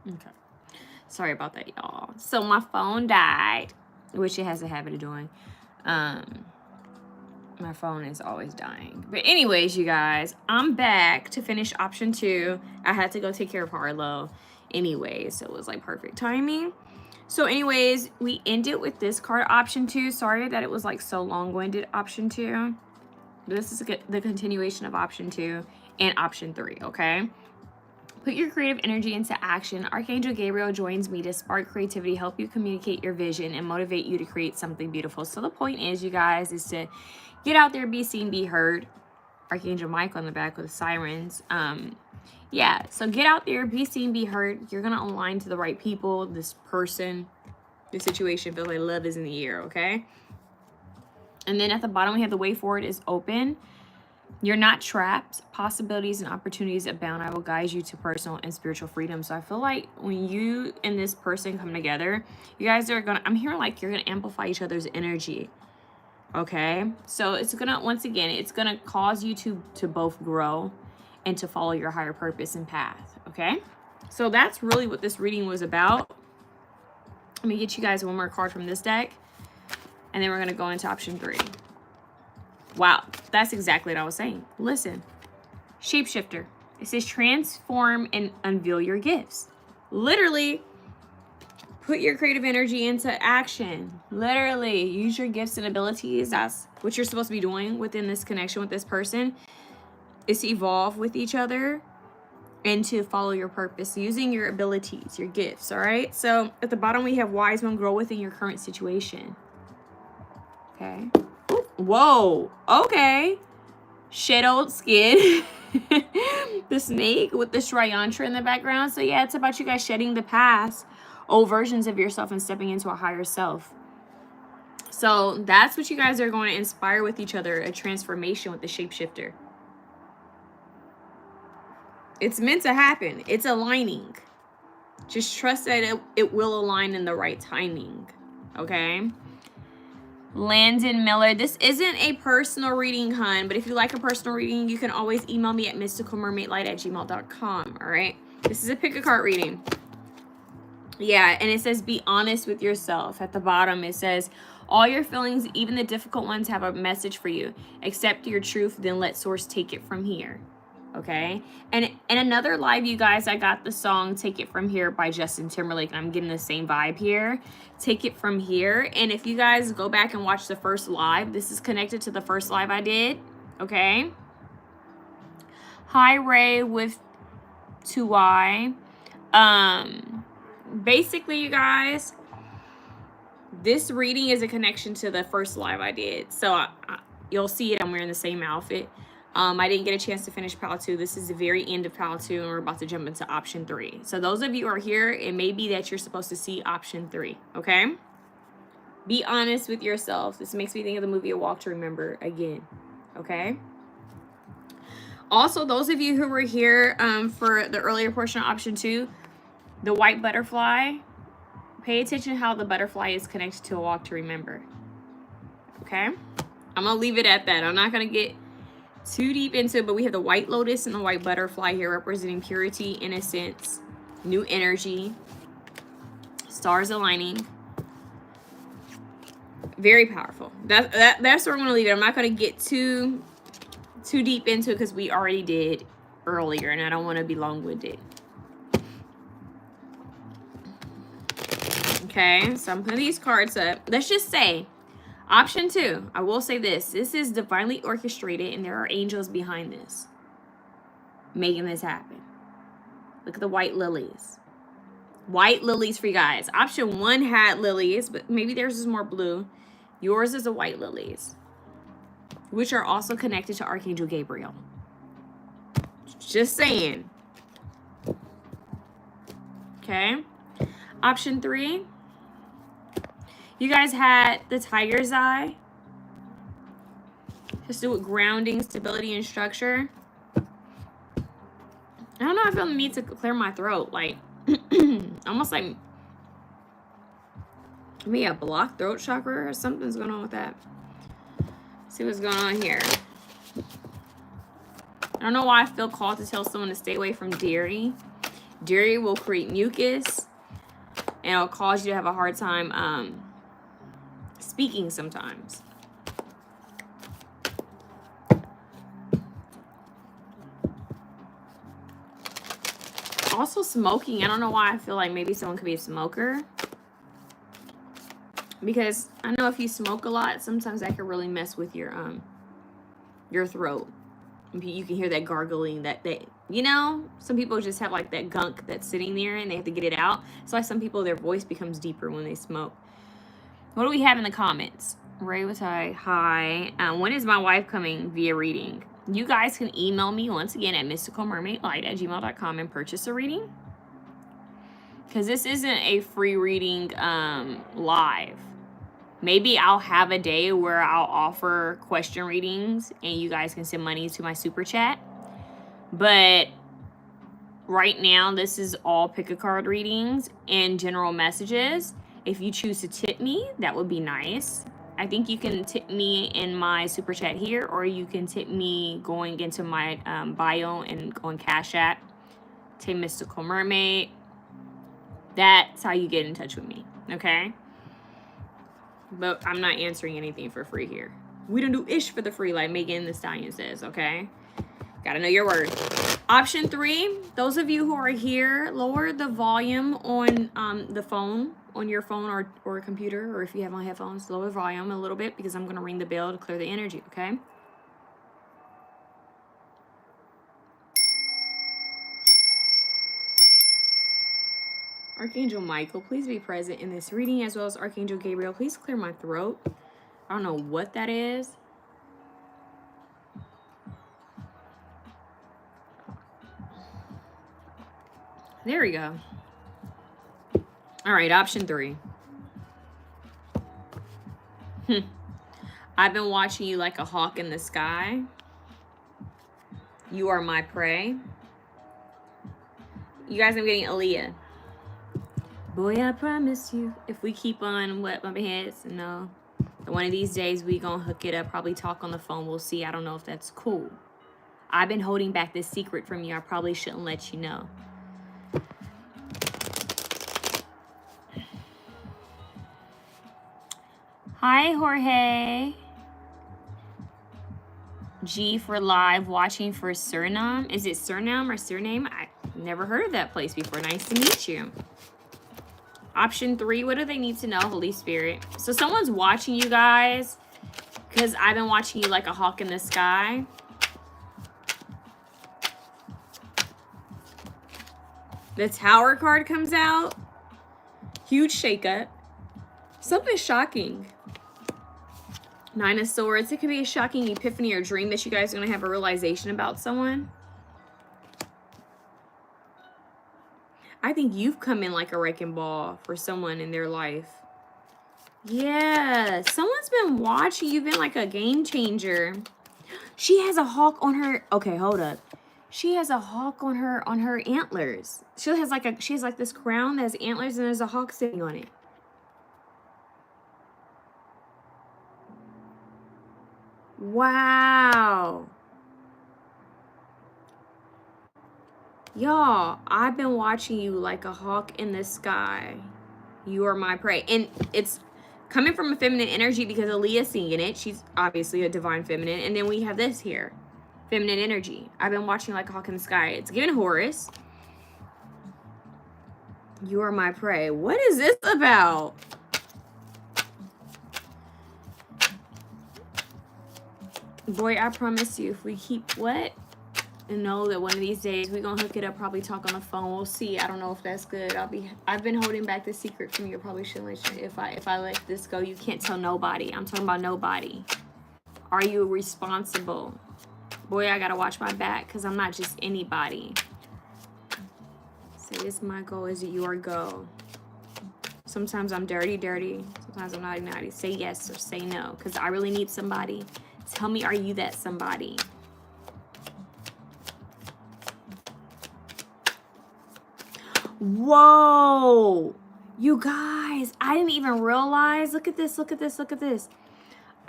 Okay. Sorry about that, y'all. So my phone died, which it has a habit of doing. My phone is always dying. But anyways, you guys, I'm back to finish option 2. I had to go take care of Harlow anyway, so it was like perfect timing. So anyways, we ended with this card, option 2. Sorry that it was like so long-winded, option 2. But this is the continuation of option 2 and option 3, okay? Put your creative energy into action. Archangel Gabriel joins me to spark creativity, help you communicate your vision, and motivate you to create something beautiful. So the point is, you guys, is to get out there, be seen, be heard. Archangel Michael on the back with the sirens. Yeah, so get out there, be seen, be heard. You're going to align to the right people, this person, the situation. Feels like love is in the air, okay? And then at the bottom, we have the way forward is open. You're not trapped. Possibilities and opportunities abound. I will guide you to personal and spiritual freedom. So I feel like when you and this person come together, you guys are going to, I'm hearing like you're going to amplify each other's energy. Okay? So it's going to, once again, it's going to cause you to both grow and to follow your higher purpose and path. Okay? So that's really what this reading was about. Let me get you guys one more card from this deck. And then we're going to go into option 3. Wow, that's exactly what I was saying. Listen, shapeshifter. It says transform and unveil your gifts. Literally, put your creative energy into action. Literally, use your gifts and abilities. That's what you're supposed to be doing within this connection with this person. Is to evolve with each other and to follow your purpose, using your abilities, your gifts, all right? So at the bottom, we have wise one, grow within your current situation. Okay. Whoa, okay. Shadowed skin. The snake with the Sri Yantra in the background. So yeah, it's about you guys shedding the past, old versions of yourself, and stepping into a higher self. So that's what you guys are going to inspire with each other, a transformation with the shapeshifter. It's meant to happen. It's aligning. Just trust that it will align in the right timing. Okay? Landon Miller. This isn't a personal reading, hun, but if you like a personal reading, you can always email me at mysticalmermaidlight@gmail.com, all right? This is a pick a card reading. Yeah, and it says be honest with yourself. At the bottom, it says all your feelings, even the difficult ones, have a message for you. Accept your truth, then let source take it from here. Okay, and in another live, you guys, I got the song Take It From Here by Justin Timberlake, and I'm getting the same vibe here. Take It From Here. And if you guys go back and watch the first live, this is connected to the first live I did. Okay. Hi, Ray with 2Y. Basically, you guys, this reading is a connection to the first live I did. So you'll see it. I'm wearing the same outfit. I didn't get a chance to finish Pal 2. This is the very end of Pal 2, and we're about to jump into option 3. So those of you who are here, it may be that you're supposed to see option 3, okay? Be honest with yourself. This makes me think of the movie A Walk to Remember again, okay? Also, those of you who were here for the earlier portion of option 2, the white butterfly, pay attention how the butterfly is connected to A Walk to Remember, okay? I'm going to leave it at that. I'm not going to get too deep into it, but we have the white lotus and the white butterfly here representing purity, innocence, new energy, stars aligning. Very powerful. That's where I'm going to leave it. I'm not going to get too deep into it because we already did earlier, and I don't want to be long-winded. Okay, so I'm putting these cards up. Let's just say option 2, I will say this. This is divinely orchestrated, and there are angels behind this, making this happen. Look at the white lilies. White lilies for you guys. Option 1 had lilies, but maybe theirs is more blue. Yours is a white lilies, which are also connected to Archangel Gabriel. Just saying. Okay. Option 3. You guys had the tiger's eye. Just do it grounding, stability, and structure. I don't know. I feel the need to clear my throat. Like, almost like maybe a blocked throat chakra or something's going on with that. Let's see what's going on here. I don't know why I feel called to tell someone to stay away from dairy. Dairy will create mucus, and it'll cause you to have a hard time speaking sometimes. Also smoking. I don't know why I feel like maybe someone could be a smoker. Because I know if you smoke a lot, sometimes that could really mess with your throat. You can hear that gargling, that you know, some people just have like that gunk that's sitting there and they have to get it out. It's like some people, their voice becomes deeper when they smoke. What do we have in the comments? Ray was hi. When is my wife coming via reading? You guys can email me once again at mysticalmermaidlight@gmail.com and purchase a reading. Because this isn't a free reading live. Maybe I'll have a day where I'll offer question readings and you guys can send money to my super chat. But right now, this is all pick a card readings and general messages. If you choose to tip me, that would be nice. I think you can tip me in my super chat here, or you can tip me going into my bio and going Cash App. Say Mystical Mermaid. That's how you get in touch with me, okay? But I'm not answering anything for free here. We don't do ish for the free, like Megan Thee Stallion says, okay? Gotta know your word. Option 3, those of you who are here, lower the volume on the phone, on your phone or computer, or if you have on headphones, lower the volume a little bit because I'm gonna ring the bell to clear the energy, okay? Archangel Michael, please be present in this reading, as well as Archangel Gabriel. Please clear my throat. I don't know what that is. There we go. All right, option 3. I've been watching you like a hawk in the sky. You are my prey. You guys, I'm getting Aaliyah. Boy, I promise you, if we keep on bumping heads, no. One of these days, we gonna hook it up, probably talk on the phone. We'll see. I don't know if that's cool. I've been holding back this secret from you. I probably shouldn't let you know. Hi, Jorge. G for live, watching for Suriname. Is it Suriname or Suriname? I never heard of that place before. Nice to meet you. Option 3, what do they need to know, Holy Spirit? So someone's watching you guys because I've been watching you like a hawk in the sky. The Tower card comes out. Huge shakeup. Something shocking. 9 of Swords. It could be a shocking epiphany or dream that you guys are going to have a realization about someone. I think you've come in like a wrecking ball for someone in their life. Yeah, someone's been watching. You've been like a game changer. She has a hawk on her. Okay, hold up. She has a hawk on her antlers. She has like this crown that has antlers and there's a hawk sitting on it. Wow. Y'all, I've been watching you like a hawk in the sky. You are my prey. And it's coming from a feminine energy because Aaliyah's singing it. She's obviously a divine feminine. And then we have this here. Feminine energy. I've been watching like a hawk in the sky. It's given Horus. You are my prey. What is this about? Boy, I promise you, if we keep what? And know that one of these days we're gonna hook it up, probably talk on the phone. We'll see. I don't know if that's good. I've been holding back the secret from you. I probably shouldn't let you. If I let this go, you can't tell nobody. I'm talking about nobody. Are you responsible? Boy, I gotta watch my back because I'm not just anybody. Say this my goal is your go. Sometimes I'm dirty. Sometimes I'm naughty. Say yes or say no because I really need somebody. Tell me, are you that somebody? Whoa, you guys, I didn't even realize. Look at this. I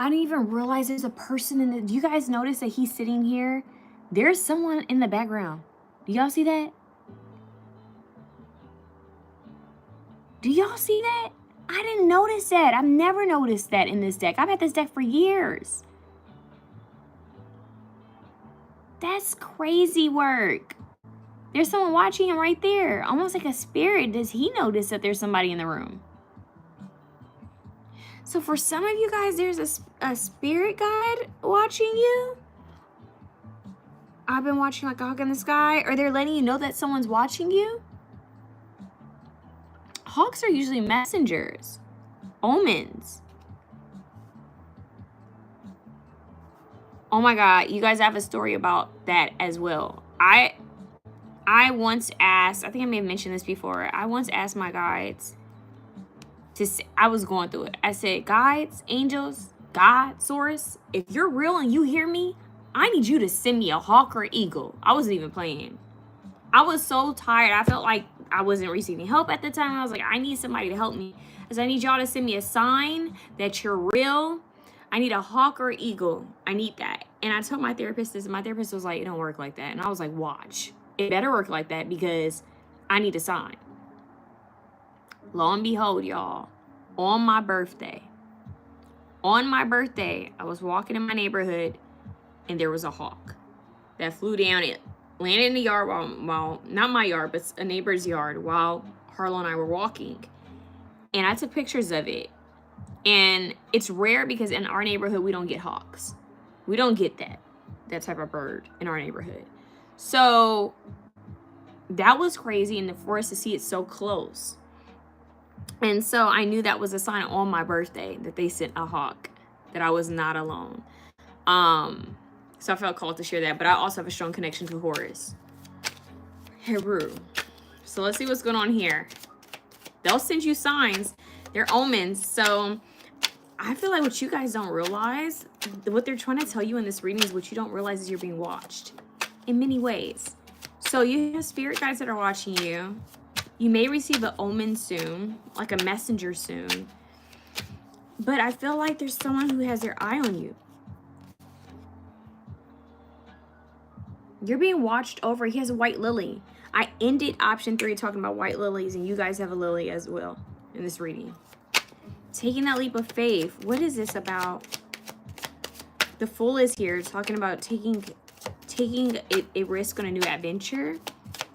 didn't even realize there's a person in the. Do you guys notice that he's sitting here? There's someone in the background. Do y'all see that? Do y'all see that? I didn't notice that. I've never noticed that in this deck. I've had this deck for years. That's crazy work. There's someone watching him right there. Almost like a spirit. Does he notice that there's somebody in the room? So for some of you guys, there's a spirit guide watching you. I've been watching like a hawk in the sky. Or they're letting you know that someone's watching you. Hawks are usually messengers. Omens. Oh my God, you guys have a story about that as well. I once asked, I think I may have mentioned this before. I once asked my guides I was going through it. I said, guides, angels, God, source, if you're real and you hear me, I need you to send me a hawk or eagle. I wasn't even playing. I was so tired. I felt like I wasn't receiving help at the time. I was like, I need somebody to help me. I said, I need y'all to send me a sign that you're real. I need a hawk or eagle. I need that. And I told my therapist this, and my therapist was like, it don't work like that. And I was like, watch. It better work like that because I need a sign. Lo and behold, y'all, on my birthday, I was walking in my neighborhood, and there was a hawk that flew down. It landed in the yard while not my yard, but a neighbor's yard, while Harlow and I were walking. And I took pictures of it. And it's rare because in our neighborhood, we don't get hawks. We don't get that type of bird in our neighborhood. So that was crazy, and for us to see it so close. And so I knew that was a sign on my birthday that they sent a hawk, that I was not alone. So I felt called to share that, but I also have a strong connection to Horus. Heru. So let's see what's going on here. They'll send you signs. They're omens. So I feel like what you guys don't realize, what they're trying to tell you in this reading is what you don't realize is you're being watched in many ways. So you have spirit guides that are watching you. You may receive an omen soon, like a messenger soon. But I feel like there's someone who has their eye on you. You're being watched over. He has a white lily. I ended option 3 talking about white lilies, and you guys have a lily as well in this reading. Taking that leap of faith. What is this about? The Fool is here talking about taking a risk on a new adventure.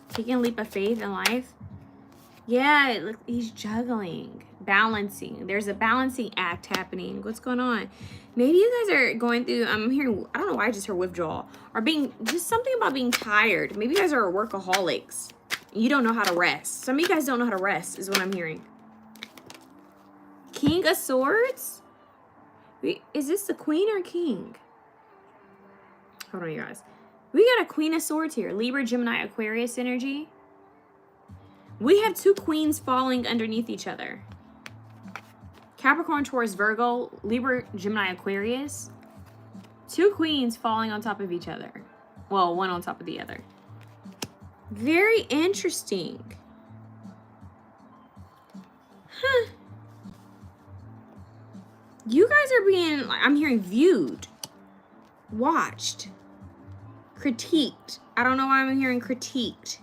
Taking a leap of faith in life. Yeah, look, he's juggling, balancing. There's a balancing act happening. What's going on? Maybe you guys are going through, I'm hearing, I don't know why I just heard withdrawal. Or being, just something about being tired. Maybe you guys are workaholics. You don't know how to rest. Some of you guys don't know how to rest is what I'm hearing. King of Swords? Wait, is this the Queen or King? Hold on, you guys. We got a Queen of Swords here. Libra, Gemini, Aquarius energy. We have 2 queens falling underneath each other. Capricorn, Taurus, Virgo, Libra, Gemini, Aquarius. 2 queens falling on top of each other. Well, one on top of the other. Very interesting. Huh. You guys are being, I'm hearing viewed, watched, critiqued. I don't know why I'm hearing critiqued.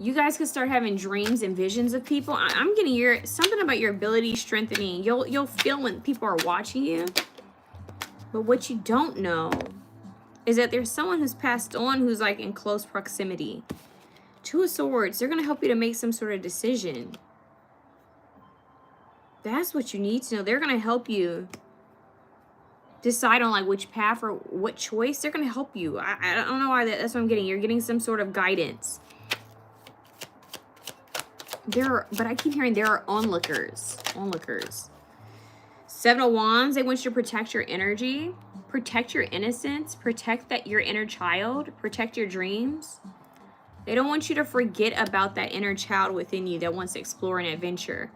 You guys could start having dreams and visions of people. I'm getting something about your ability strengthening. You'll feel when people are watching you. But what you don't know is that there's someone who's passed on who's like in close proximity. 2 of Swords. They're going to help you to make some sort of decision. That's what you need to know. They're going to help you decide on like which path or what choice. They're going to help you. I don't know why that's what I'm getting. You're getting some sort of guidance. But I keep hearing there are onlookers. Onlookers. 7 of Wands. They want you to protect your energy, protect your innocence, protect your inner child, protect your dreams. They don't want you to forget about that inner child within you that wants to explore an adventure.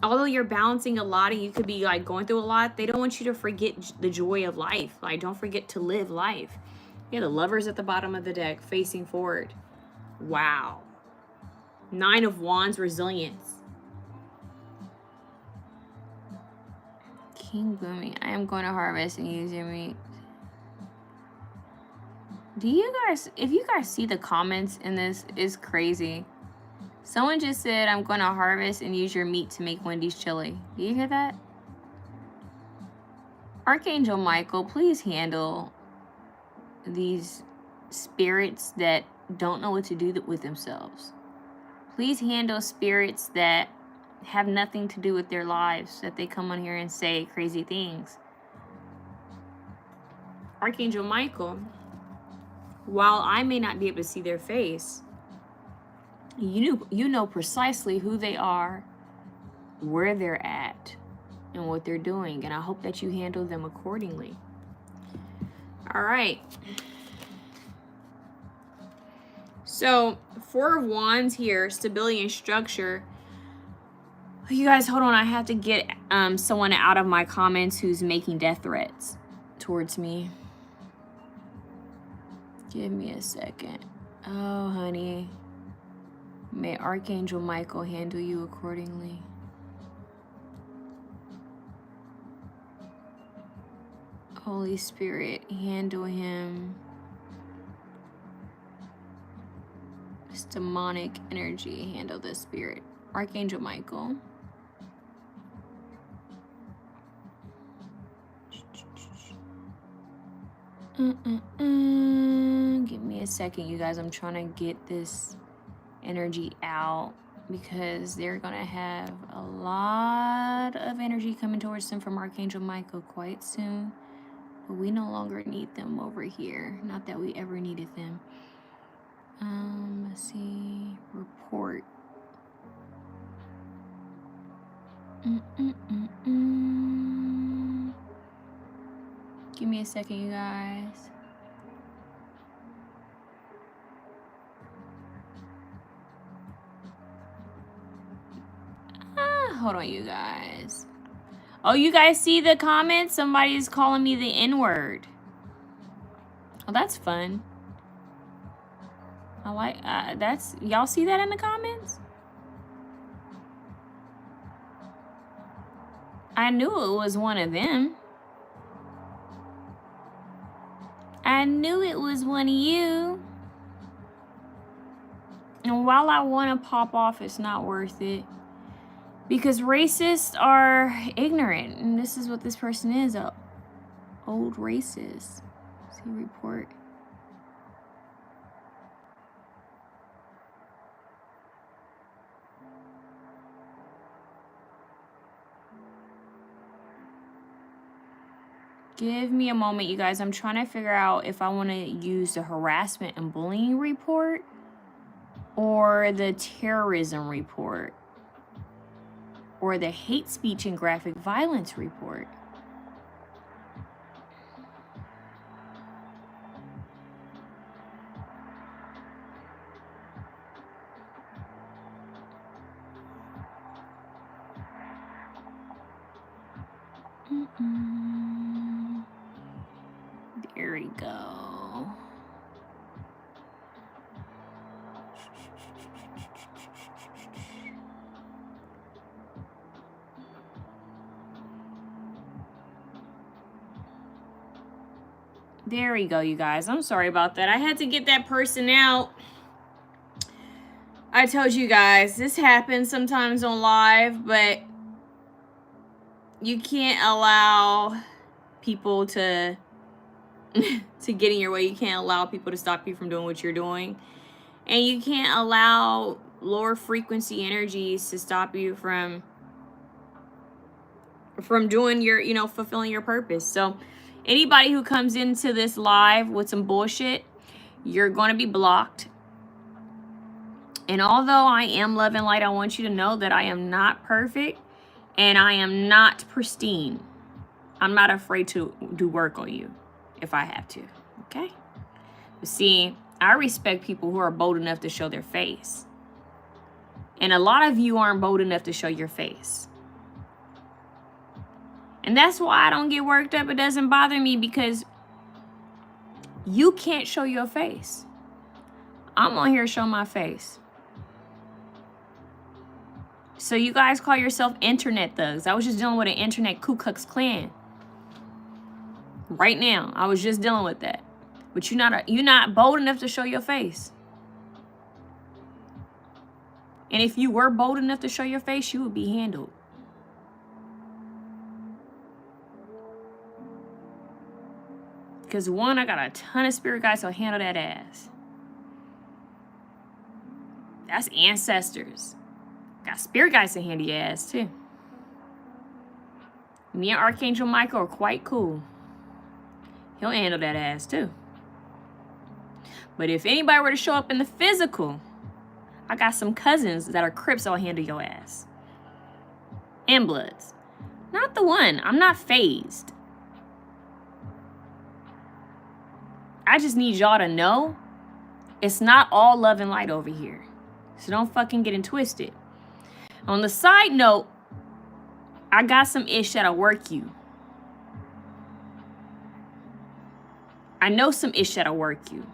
Although you're balancing a lot and you could be like going through a lot, they don't want you to forget the joy of life. Like, don't forget to live life. Yeah, the Lovers at the bottom of the deck facing forward. Wow. 9 of Wands, resilience. King booming. I am going to harvest and use your meat. Do you guys, if you guys see the comments in this, is crazy. Someone just said, I'm going to harvest and use your meat to make Wendy's chili. Do you hear that? Archangel Michael, please handle these spirits that don't know what to do with themselves. Please handle spirits that have nothing to do with their lives, that they come on here and say crazy things. Archangel Michael, while I may not be able to see their face, you know precisely who they are, where they're at, and what they're doing. And I hope that you handle them accordingly. All right. So, Four of Wands here, stability and structure. You guys, hold on. I have to get someone out of my comments who's making death threats towards me. Give me a second. Oh, honey. May Archangel Michael handle you accordingly. Holy Spirit, handle him. This demonic energy, handle this spirit. Archangel Michael. Give me a second, you guys. I'm trying to get this energy out because they're gonna have a lot of energy coming towards them from Archangel Michael quite soon. But we no longer need them over here. Not that we ever needed them. Let's see. Report. Give me a second, you guys. Hold on, you guys. Oh, you guys see the comments? Somebody's calling me the N-word. Oh, that's fun. I like that's, y'all see that in the comments? I knew it was one of them. I knew it was one of you. And while I want to pop off, it's not worth it. Because racists are ignorant. And this is what this person is, a old racist. See, report. Give me a moment, you guys. I'm trying to figure out if I want to use the harassment and bullying report or the terrorism report or the hate speech and graphic violence report. There we go. There we go, you guys. I'm sorry about that. I had to get that person out. I told you guys, this happens sometimes on live, but you can't allow people to get in your way. You can't allow people to stop you from doing what you're doing. And you can't allow lower frequency energies to stop you from doing your, fulfilling your purpose. So anybody who comes into this live with some bullshit, you're going to be blocked. And although I am love and light, I want you to know that I am not perfect and I am not pristine. I'm not afraid to do work on you if I have to, okay? But see, I respect people who are bold enough to show their face. And a lot of you aren't bold enough to show your face. And that's why I don't get worked up. It doesn't bother me because you can't show your face. I'm on here to show my face. So you guys call yourself internet thugs. I was just dealing with an internet Ku Klux Klan. Right now, I was just dealing with that. But you're not bold enough to show your face. And if you were bold enough to show your face, you would be handled. Because one, I got a ton of spirit guides who'll handle that ass. That's ancestors. Got spirit guides to handle your ass too. Me and Archangel Michael are quite cool. He'll handle that ass too. But if anybody were to show up in the physical, I got some cousins that are Crips that'll handle your ass. And Bloods. Not the one. I'm not phased. I just need y'all to know it's not all love and light over here. So don't fucking get it twisted. On the side note, I got some ish that'll work you. I know some ish that'll work you.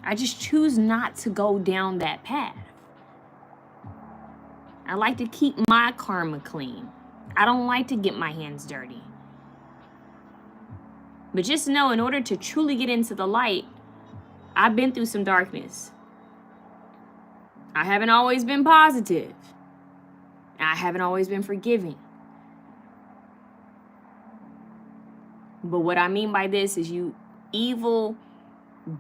I just choose not to go down that path. I like to keep my karma clean. I don't like to get my hands dirty. But just know, in order to truly get into the light, I've been through some darkness. I haven't always been positive. I haven't always been forgiving. But what I mean by this is you evil,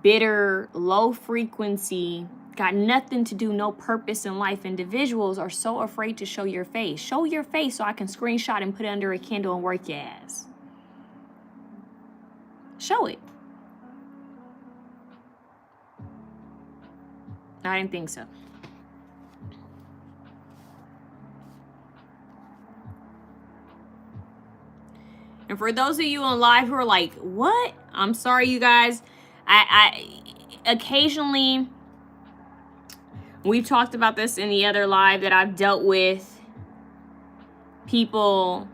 bitter, low frequency, got nothing to do, no purpose in life individuals are so afraid to show your face. Show your face so I can screenshot and put it under a candle and work your ass. Show it. I didn't think so. And for those of you on live who are like, what? I'm sorry, you guys. I occasionally, we've talked about this in the other live, that I've dealt with people,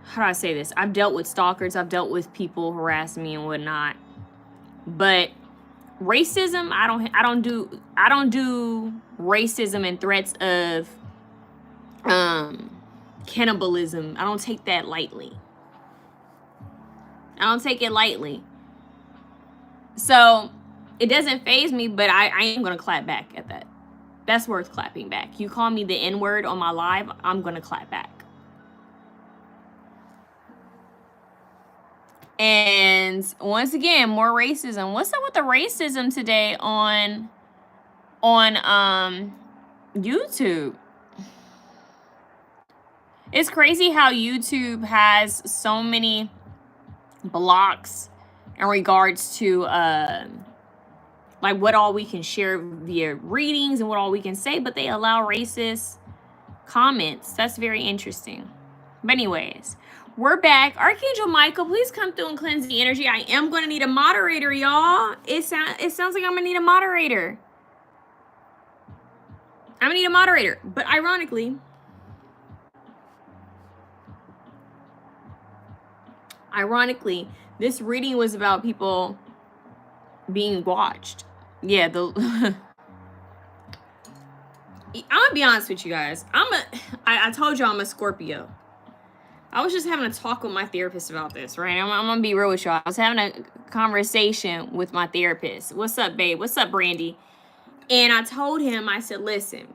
how do I say this? I've dealt with stalkers. I've dealt with people harassing me and whatnot. But racism, I don't do racism and threats of cannibalism. I don't take that lightly. I don't take it lightly. So it doesn't faze me, but I am gonna clap back at that. That's worth clapping back. You call me the N-word on my live, I'm gonna clap back. And once again, more racism. What's up with the racism today on YouTube? It's crazy how YouTube has so many blocks in regards to like what all we can share via readings and what all we can say, but they allow racist comments. That's very interesting. But anyways, we're back. Archangel Michael, please come through and cleanse the energy. I am going to need a moderator, y'all. It sounds like I'm going to need a moderator. I'm going to need a moderator. But ironically, this reading was about people being watched. Yeah, I'm gonna be honest with you guys. I told you I'm a Scorpio. I was just having a talk with my therapist about this, right? I'm gonna be real with y'all. I was having a conversation with my therapist. What's up, babe? What's up, Brandy? And I told him, I said, listen,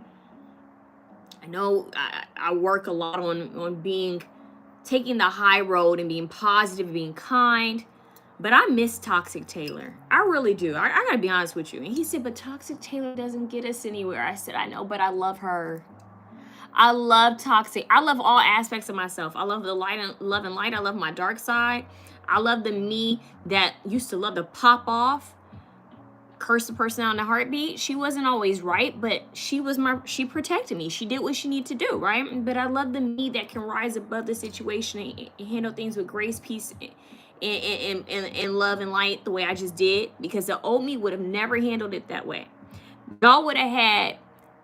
I know I work a lot on taking the high road and being positive and being kind, but I miss Toxic Taylor. I really do. I gotta be honest with you. And he said, but Toxic Taylor doesn't get us anywhere. I said, I know, but I love her. I love Toxic. I love all aspects of myself. I love the love and light. I love my dark side. I love the me that used to love to pop off, curse the person out in a heartbeat. She wasn't always right, but she protected me. She did what she needed to do, right? But I love the me that can rise above the situation and handle things with grace, peace, and love and light the way I just did, because the old me would have never handled it that way. Y'all would have had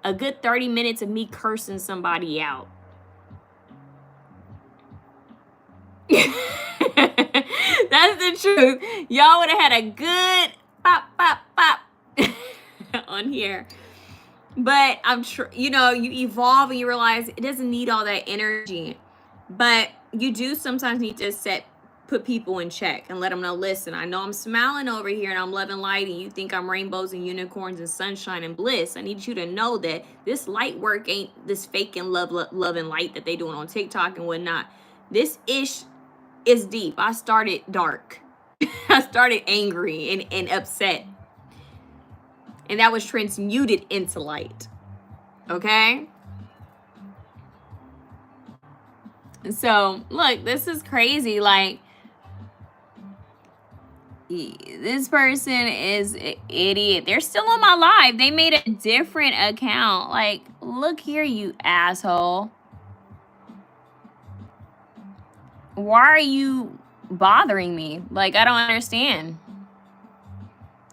a good 30 minutes of me cursing somebody out. That's the truth. Y'all would have had a good pop on here. But you evolve and you realize it doesn't need all that energy. But you do sometimes need to set put people in check and let them know, listen, I know I'm smiling over here and I'm loving light and you think I'm rainbows and unicorns and sunshine and bliss. I need you to know that this light work ain't this fake and love and light that they doing on TikTok and whatnot. This ish is deep. I started dark. I started angry and upset. And that was transmuted into light. Okay? So, look, this is crazy. Like, this person is an idiot. They're still on my live. They made a different account. Like, look here, you asshole. Why are you bothering me? Like, I don't understand.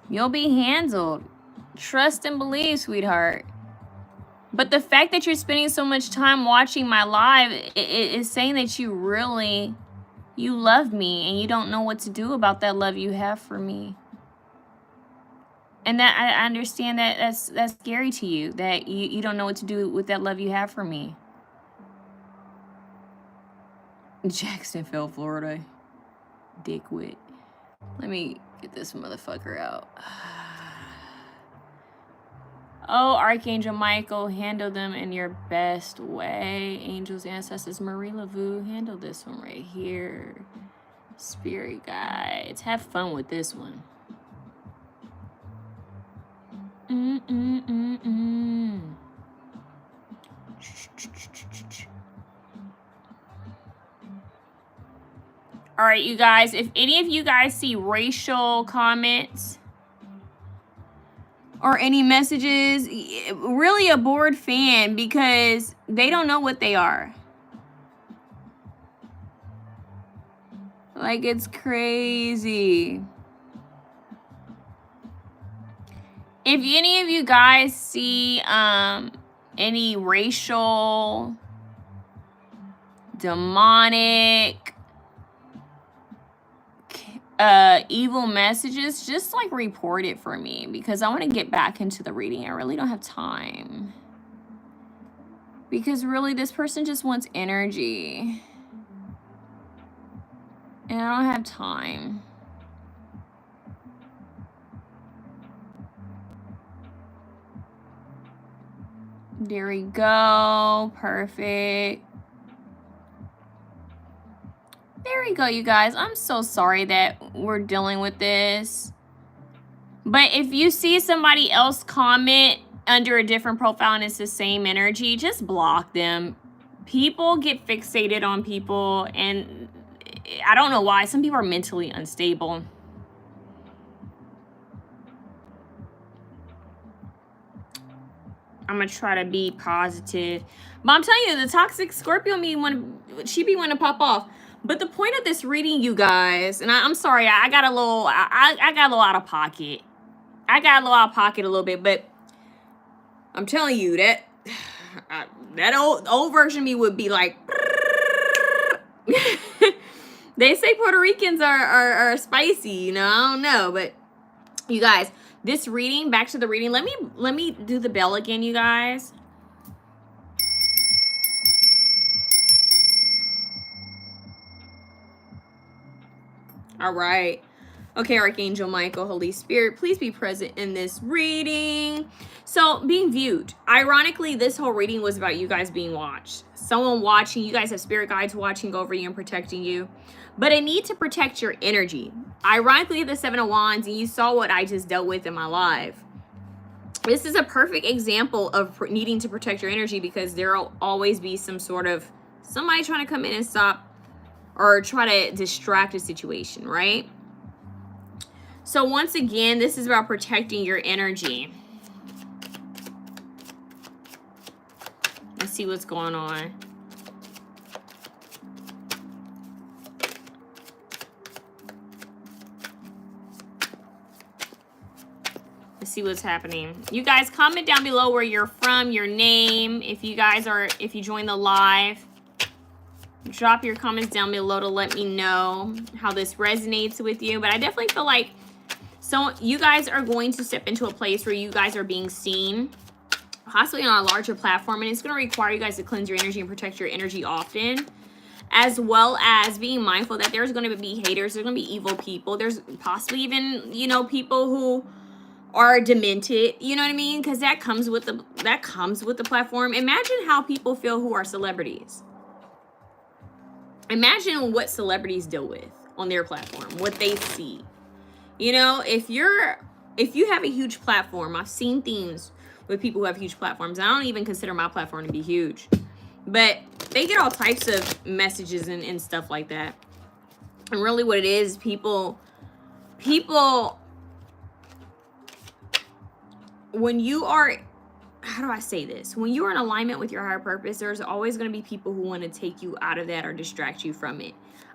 You'll be handled. Trust and believe, sweetheart. But the fact that you're spending so much time watching my live is saying that you love me and you don't know what to do about that love you have for me. And that I understand that that's scary to you, that you don't know what to do with that love you have for me. Jacksonville, Florida. Dickwit. Let me get this motherfucker out. Oh, Archangel Michael, handle them in your best way. Angels, ancestors, Marie Laveau, handle this one right here. Spirit guides, have fun with this one. All right, you guys, if any of you guys see racial comments or any messages, really a bored fan, because they don't know what they are. Like, it's crazy. If any of you guys see any racial, demonic, evil messages, just like report it for me, because I want to get back into the reading. I really don't have time, because really this person just wants energy and I don't have time. There we go. Perfect. There we go, you guys. I'm so sorry that we're dealing with this. But if you see somebody else comment under a different profile and it's the same energy, just block them. People get fixated on people, and I don't know why. Some people are mentally unstable. I'm gonna try to be positive. But I'm telling you, the toxic Scorpio me she be wanting to pop off. But the point of this reading, you guys, and I'm sorry, I got a little out of pocket. I got a little out of pocket a little bit, but I'm telling you that that old version of me would be like. They say Puerto Ricans are spicy, you know. I don't know, but you guys, this reading, back to the reading. Let me do the bell again, you guys. All right. Okay, Archangel Michael, Holy Spirit, please be present in this reading. So, being viewed. Ironically, this whole reading was about you guys being watched. Someone watching. You guys have spirit guides watching over you and protecting you. But I need to protect your energy. Ironically, the Seven of Wands, and you saw what I just dealt with in my live. This is a perfect example of needing to protect your energy, because there will always be some sort of somebody trying to come in and stop or try to distract a situation, right? So once again, this is about protecting your energy. Let's see what's going on. Let's see what's happening. You guys, comment down below where you're from, your name. If you join the live, drop your comments down below to let me know how this resonates with you. But I definitely feel like you guys are going to step into a place where you guys are being seen, possibly on a larger platform, and it's going to require you guys to cleanse your energy and protect your energy often. as well as being mindful that there's going to be haters, there's going to be evil people, there's possibly even, you know, people who are demented, you know what I mean? Because that comes with the platform. Imagine how people feel who are celebrities. Imagine what celebrities deal with on their platform, what they see. You know, if you have a huge platform, I've seen things with people who have huge platforms. I don't even consider my platform to be huge, but they get all types of messages and stuff like that. And really what it is, people, when you are, how do I say this? When you are in alignment with your higher purpose, there's always going to be people who want to take you out of that or distract you from it.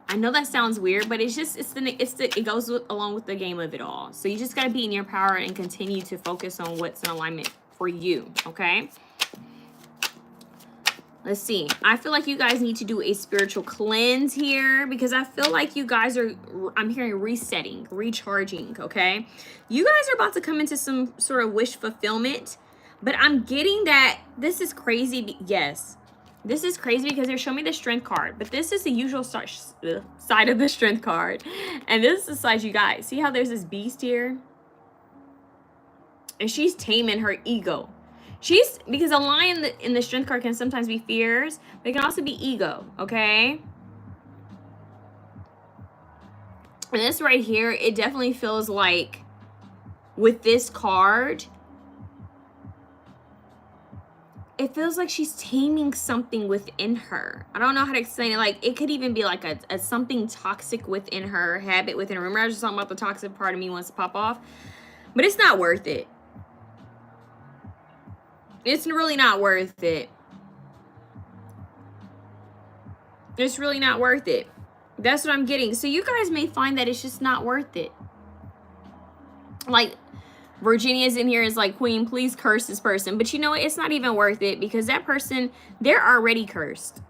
I know that sounds weird, but it goes along with the game of it all. So you just got to be in your power and continue to focus on what's in alignment for you, okay? Let's see. I feel like you guys need to do a spiritual cleanse here because I feel like you guys are, I'm hearing resetting, recharging, okay? You guys are about to come into some sort of wish fulfillment, but I'm getting that this is crazy. Yes, this is crazy because they're showing me the strength card, but this is the usual side of the strength card. And this is the side, you guys. See how there's this beast here? And she's taming her ego. Because a lion in the strength card can sometimes be fears, but it can also be ego, okay? And this right here, it definitely feels like with this card, it feels like she's taming something within her. I don't know how to explain it. Like, it could even be like a something toxic within her, habit within her. Remember, I was just talking about the toxic part of me wants to pop off? But it's not worth it. It's really not worth it. It's really not worth it. That's what I'm getting. So you guys may find that it's just not worth it. Like, Virginia's in here is like, Queen, please curse this person. But you know what? It's not even worth it because that person, they're already cursed.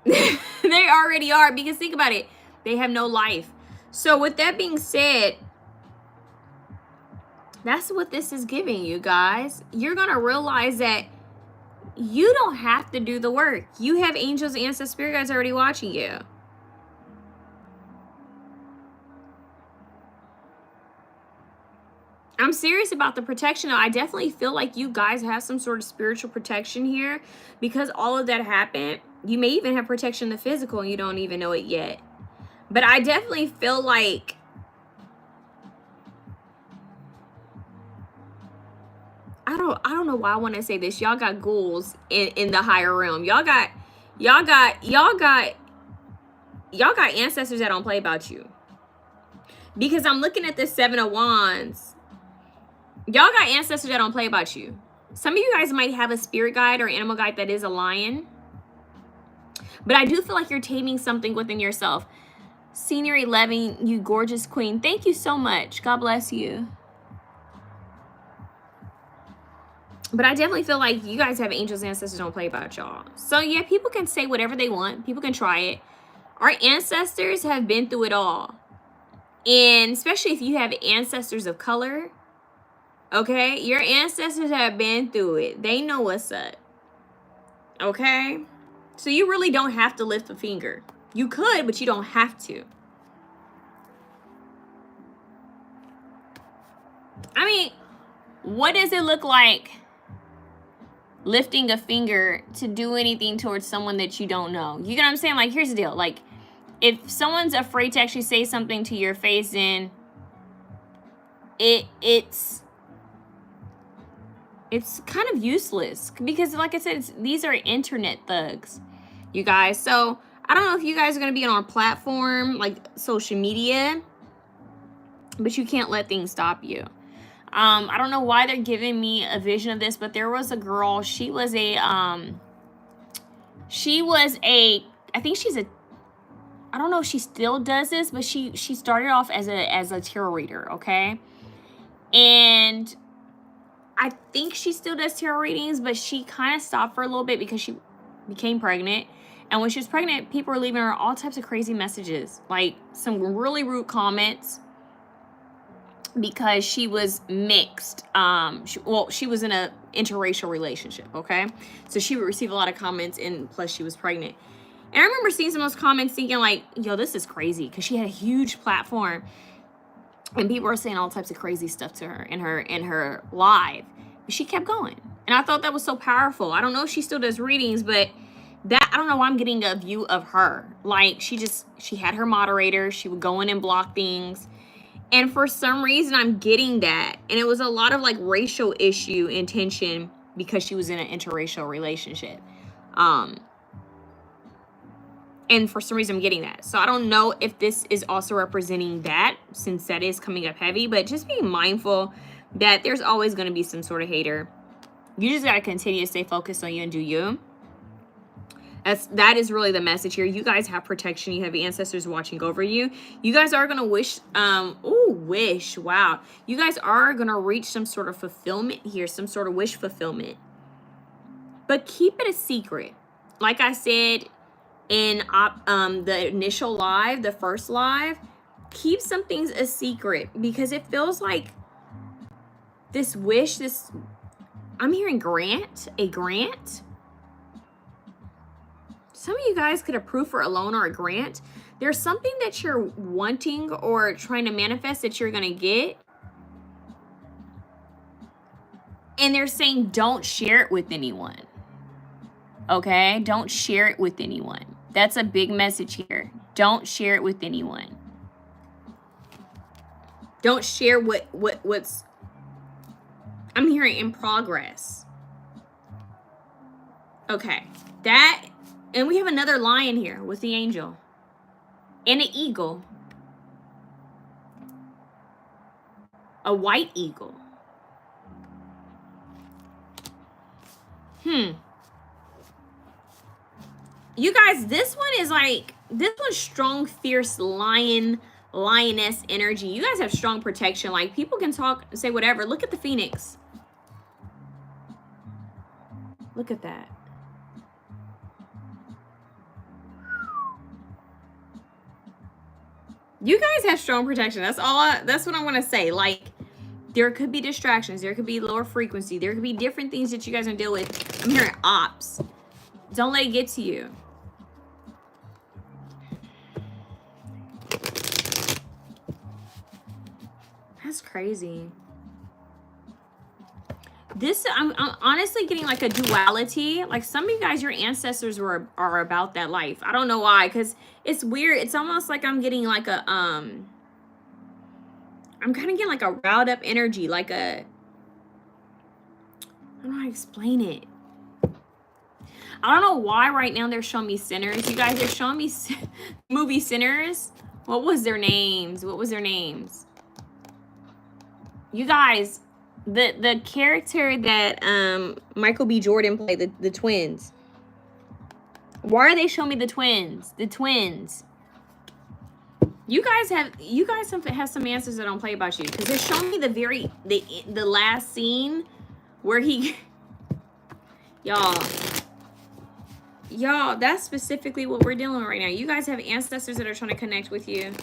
They already are, because think about it. They have no life. So with that being said, that's what this is giving you guys. You're going to realize that you don't have to do the work. You have angels, ancestors, spirit guides already watching you. I'm serious about the protection. I definitely feel like you guys have some sort of spiritual protection here because all of that happened. You may even have protection in the physical and you don't even know it yet. But I definitely feel like I don't know why I want to say this. Y'all got ghouls in the higher realm. Y'all got ancestors that don't play about you. Because I'm looking at this 7 of Wands. Y'all got ancestors that don't play about you. Some of you guys might have a spirit guide or animal guide that is a lion. But I do feel like you're taming something within yourself. Senior 11, you gorgeous queen. Thank you so much. God bless you. But I definitely feel like you guys have angels and ancestors don't play about y'all. So yeah, people can say whatever they want. People can try it. Our ancestors have been through it all. And especially if you have ancestors of color, okay? Your ancestors have been through it. They know what's up. Okay? So you really don't have to lift a finger. You could, but you don't have to. I mean, what does it look like lifting a finger to do anything towards someone that you don't know? You get what I'm saying? Like, here's the deal. Like, if someone's afraid to actually say something to your face, then it's kind of useless. Because like I said, these are internet thugs, you guys. So I don't know if you guys are going to be on a platform like social media, but you can't let things stop you. I don't know why they're giving me a vision of this, but there was a girl. She was a, I think she's a, I don't know if she still does this, but she started off as a tarot reader, okay? And I think she still does tarot readings, but she kind of stopped for a little bit because she became pregnant. And when she was pregnant, people were leaving her all types of crazy messages, like some really rude comments, because she was mixed. She was in a interracial relationship, okay? So she would receive a lot of comments, and plus she was pregnant. And I remember seeing some of those comments thinking like, yo, this is crazy, because she had a huge platform and people were saying all types of crazy stuff to her in her live. But she kept going. And I thought that was so powerful. I don't know if she still does readings, but that, I don't know why I'm getting a view of her. Like, she had her moderator. She would go in and block things. And for some reason, I'm getting that. And it was a lot of like racial issue and tension because she was in an interracial relationship. And for some reason, I'm getting that. So I don't know if this is also representing that, since that is coming up heavy. But just be mindful that there's always going to be some sort of hater. You just got to continue to stay focused on you and do you. That is really the message here. You guys have protection. You have ancestors watching over you. You guys are going to wish. Wish. Wow. You guys are going to reach some sort of fulfillment here. Some sort of wish fulfillment. But keep it a secret. Like I said in the initial live, the first live, keep some things a secret, because it feels like this wish, I'm hearing a grant. Some of you guys could approve for a loan or a grant. There's something that you're wanting or trying to manifest that you're going to get. And they're saying don't share it with anyone. Okay? Don't share it with anyone. That's a big message here. Don't share it with anyone. Don't share what's I'm hearing in progress. Okay. That, and we have another lion here with the angel. And an eagle. A white eagle. You guys, this one's strong, fierce lioness energy. You guys have strong protection. Like, people can talk, say whatever. Look at the phoenix. Look at that. You guys have strong protection. That's what I want to say. Like, there could be distractions. There could be lower frequency. There could be different things that you guys are deal with. I'm hearing ops. Don't let it get to you. That's crazy. I'm honestly getting like a duality. Like, some of you guys, your ancestors are about that life. I don't know why, because it's weird. It's almost like I'm getting like I'm kind of getting like a riled up energy, like I don't know how to explain it. I don't know why right now they're showing me Sinners. You guys, they're showing me movie Sinners. What was their names? You guys, the character that Michael B. Jordan played, the twins. Why are they showing me the twins? The twins. You guys have some answers that don't play about you, because they're showing me the last scene where he y'all, that's specifically what we're dealing with right now. You guys have ancestors that are trying to connect with you.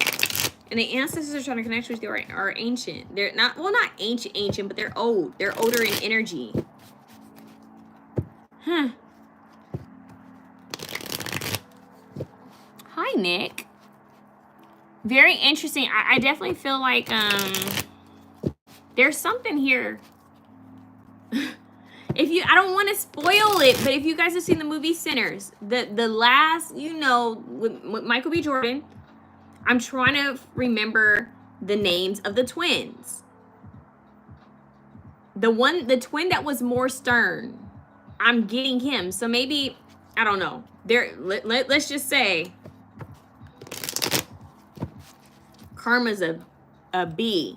And the ancestors are trying to connect with you are ancient. They're not ancient, but they're old. They're older in energy. Huh. Hi, Nick. Very interesting. I definitely feel like there's something here. I don't want to spoil it, but if you guys have seen the movie Sinners, the last, with Michael B. Jordan, I'm trying to remember the names of the twins. The twin that was more stern, I'm getting him. So maybe, I don't know. Let's just say Karma's a B.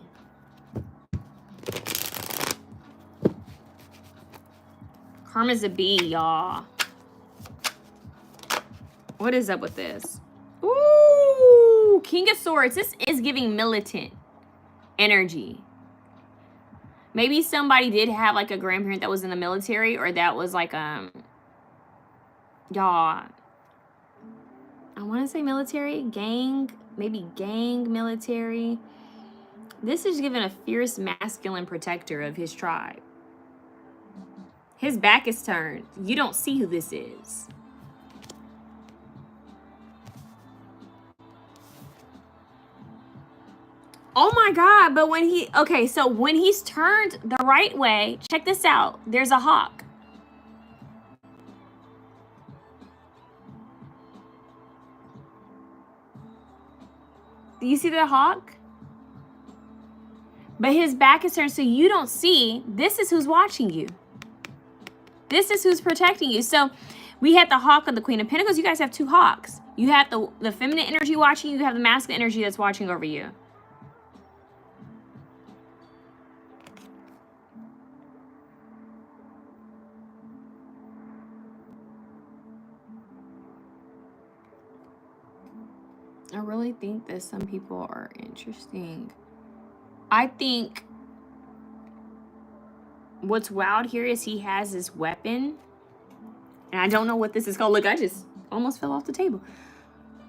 Karma's a B, y'all. What is up with this? Ooh, King of Swords. This is giving militant energy. Maybe somebody did have like a grandparent that was in the military, or that was like y'all, I want to say military, gang, maybe gang, military. This is giving a fierce masculine protector of his tribe. His back is turned. You don't see who this is. Oh my God, but when he, okay, so when he's turned the right way, check this out. There's a hawk. Do you see the hawk? But his back is turned so you don't see. This is who's watching you. This is who's protecting you. So we had the hawk of the Queen of Pentacles. You guys have two hawks. You have the feminine energy watching you. You have the masculine energy that's watching over you. I really think that some people are interesting. I think what's wild here is he has this weapon. And I don't know what this is called. Look, I just almost fell off the table.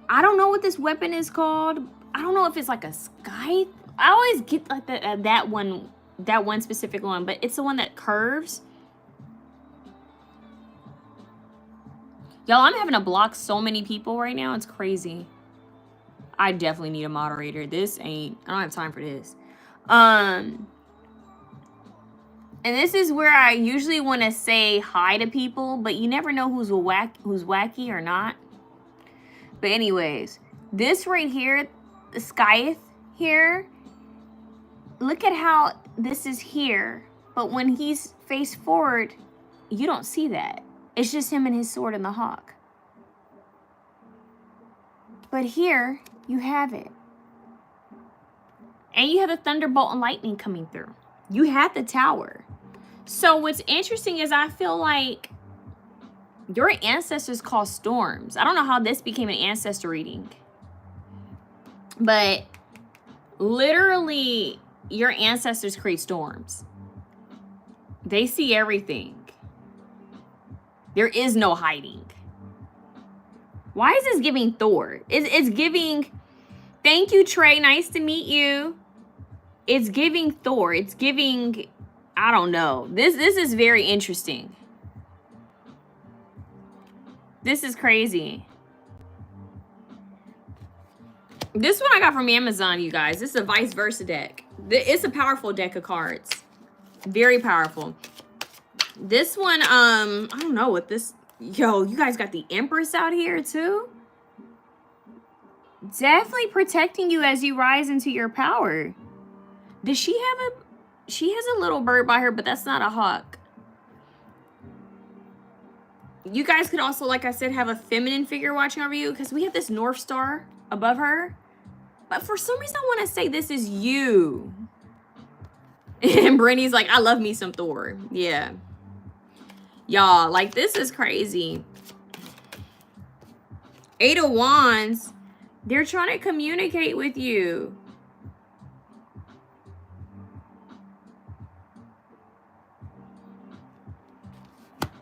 I don't know what this weapon is called. I don't know if it's like a scythe. I always get like that one specific one, but it's the one that curves. Y'all, I'm having to block so many people right now. It's crazy. I definitely need a moderator. I don't have time for this. And this is where I usually want to say hi to people, but you never know who's wacky or not. But anyways, this right here, the scythe here, look at how this is here. But when he's face forward, you don't see that. It's just him and his sword and the hawk. But here, you have it. And you have the thunderbolt and lightning coming through. You have the tower. So what's interesting is I feel like your ancestors cause storms. I don't know how this became an ancestor reading. But literally, your ancestors create storms. They see everything. There is no hiding. Why is this giving Thor? It's giving, thank you, Trey. Nice to meet you. It's giving Thor. It's giving, I don't know. This is very interesting. This is crazy. This one I got from Amazon, you guys. This is a vice versa deck. It's a powerful deck of cards. Very powerful. This one, I don't know what this... Yo, you guys got the Empress out here too? Definitely protecting you as you rise into your power. Does she have a... She has a little bird by her, but that's not a hawk. You guys could also, like I said, have a feminine figure watching over you because we have this North Star above her. But for some reason, I want to say this is you. And Brittany's like, I love me some Thor. Yeah. Y'all, like, this is crazy. Eight of Wands. They're trying to communicate with you.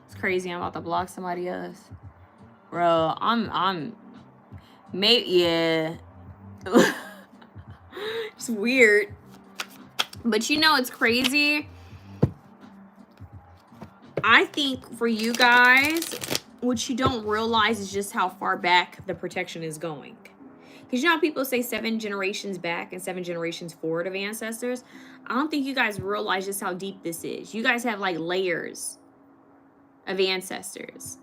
It's crazy. I'm about to block somebody else. Bro, maybe, yeah. It's weird. But you know, it's crazy. I think for you guys, what you don't realize is just how far back the protection is going. Because you know how people say 7 generations back and 7 generations forward of ancestors? I don't think you guys realize just how deep this is. You guys have like layers of ancestors.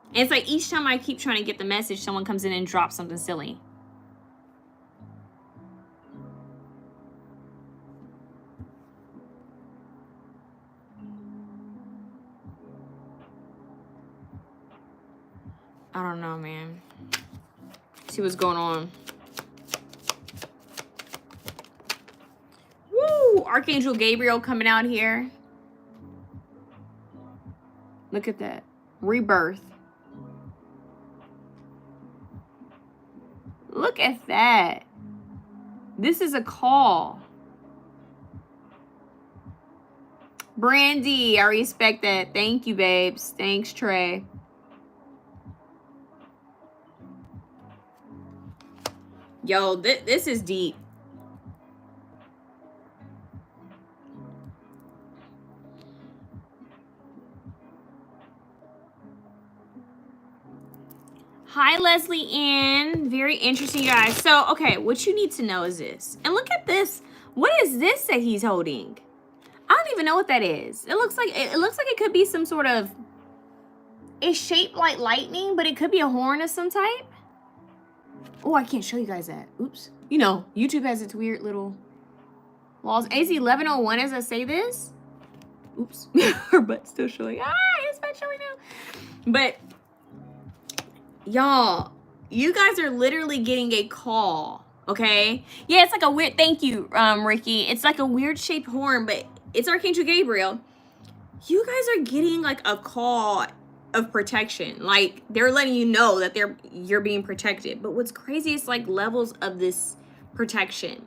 And it's like each time I keep trying to get the message, someone comes in and drops something silly. I don't know, man. See what's going on. Woo! Archangel Gabriel coming out here. Look at that. Rebirth. Look at that. This is a call. Brandy, I respect that. Thank you, babes. Thanks, Trey. Yo, this is deep. Hi, Leslie Ann. Very interesting, guys. So, okay, what you need to know is this. And look at this. What is this that he's holding? I don't even know what that is. It looks like it could be some sort of, it's shaped like lightning, but it could be a horn of some type. Oh, I can't show you guys that. Oops. You know, YouTube has its weird little walls. AC1101 as I say this. Oops. Her butt's still showing. It's butt showing now. But y'all, you guys are literally getting a call, okay? Yeah, it's like a weird, thank you, Ricky. It's like a weird shaped horn, but it's Archangel Gabriel. You guys are getting like a call of protection. Like, they're letting you know that you're being protected. But what's crazy is like levels of this protection.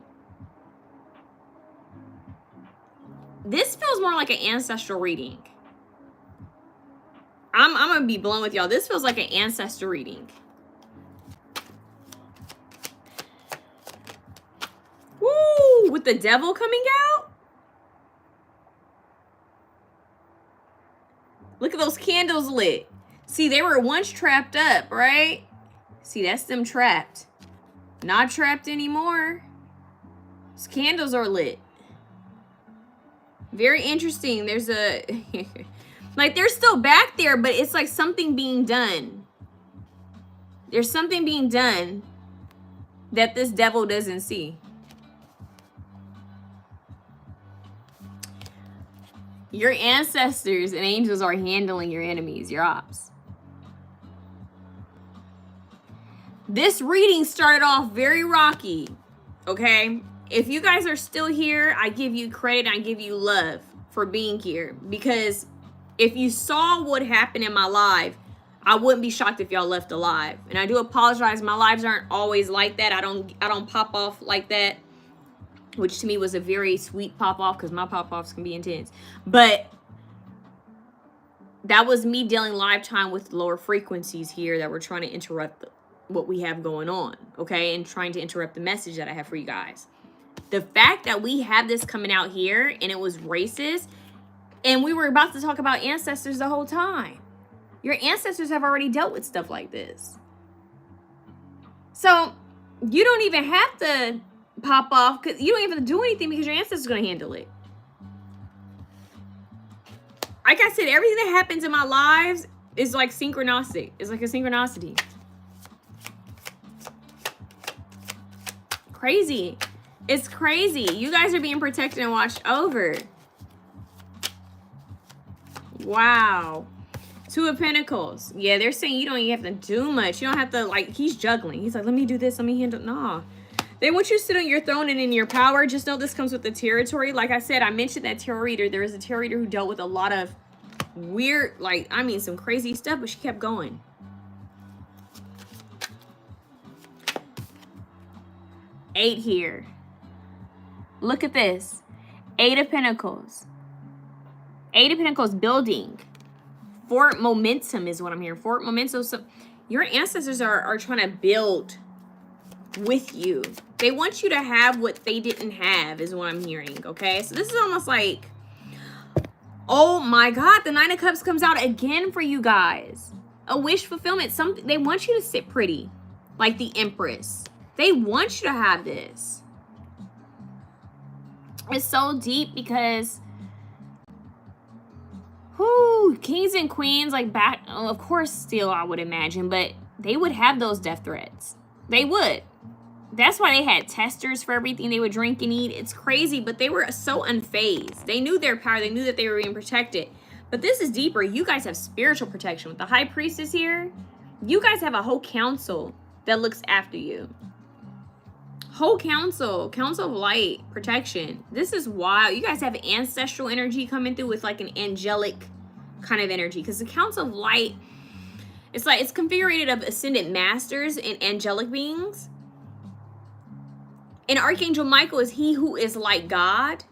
This feels more like an ancestral reading. I'm gonna be blown with y'all. This feels like an ancestor reading. Woo! With the devil coming out. Look at those candles lit. See, they were once trapped up, right? See, that's them trapped. Not trapped anymore. Those candles are lit. Very interesting. There's a... like, they're still back there, but it's like something being done. There's something being done that this devil doesn't see. Your ancestors and angels are handling your enemies, your ops. This reading started off very rocky, okay? If you guys are still here, I give you credit, I give you love for being here. Because if you saw what happened in my live, I wouldn't be shocked if y'all left alive. And I do apologize, my lives aren't always like that. I don't pop off like that. Which to me was a very sweet pop-off, because my pop-offs can be intense. But that was me dealing lifetime with lower frequencies here that were trying to interrupt what we have going on, okay? And trying to interrupt the message that I have for you guys. The fact that we have this coming out here, and it was racist, and we were about to talk about ancestors the whole time. Your ancestors have already dealt with stuff like this. So, you don't even have to pop off, because you don't even have to do anything, because your ancestors are going to handle it. Like I said, everything that happens in my lives is like synchronistic. It's like a synchronicity. Crazy. It's crazy. You guys are being protected and watched over. Wow. Two of Pentacles. Yeah, they're saying you don't even have to do much. You don't have to, like, he's juggling. He's like, let me do this, let me handle. Nah. They want you to sit on your throne and in your power. Just know this comes with the territory. Like I said, I mentioned that tarot reader. There is a tarot reader who dealt with a lot of weird, like, I mean, some crazy stuff, but she kept going. Eight here. Look at this. Eight of Pentacles. Eight of Pentacles building. Fort momentum is what I'm hearing. Fort momentum. So your ancestors are trying to build with you. They want you to have what they didn't have is what I'm hearing, okay? So this is almost like, oh my God, the Nine of Cups comes out again for you guys. A wish fulfillment. Something they want you to sit pretty, like the Empress. They want you to have this. It's so deep because, whoo, kings and queens, like back, of course, still I would imagine, but they would have those death threats. They would. That's why they had testers for everything they would drink and eat. It's crazy, but they were so unfazed. They knew their power. They knew that they were being protected. But this is deeper. You guys have spiritual protection. With the High Priestess here, you guys have a whole council that looks after you. Whole council of light protection. This is wild. You guys have ancestral energy coming through with like an angelic kind of energy. Because the council of light, it's like it's configured of ascended masters and angelic beings. And Archangel Michael is he who is like God.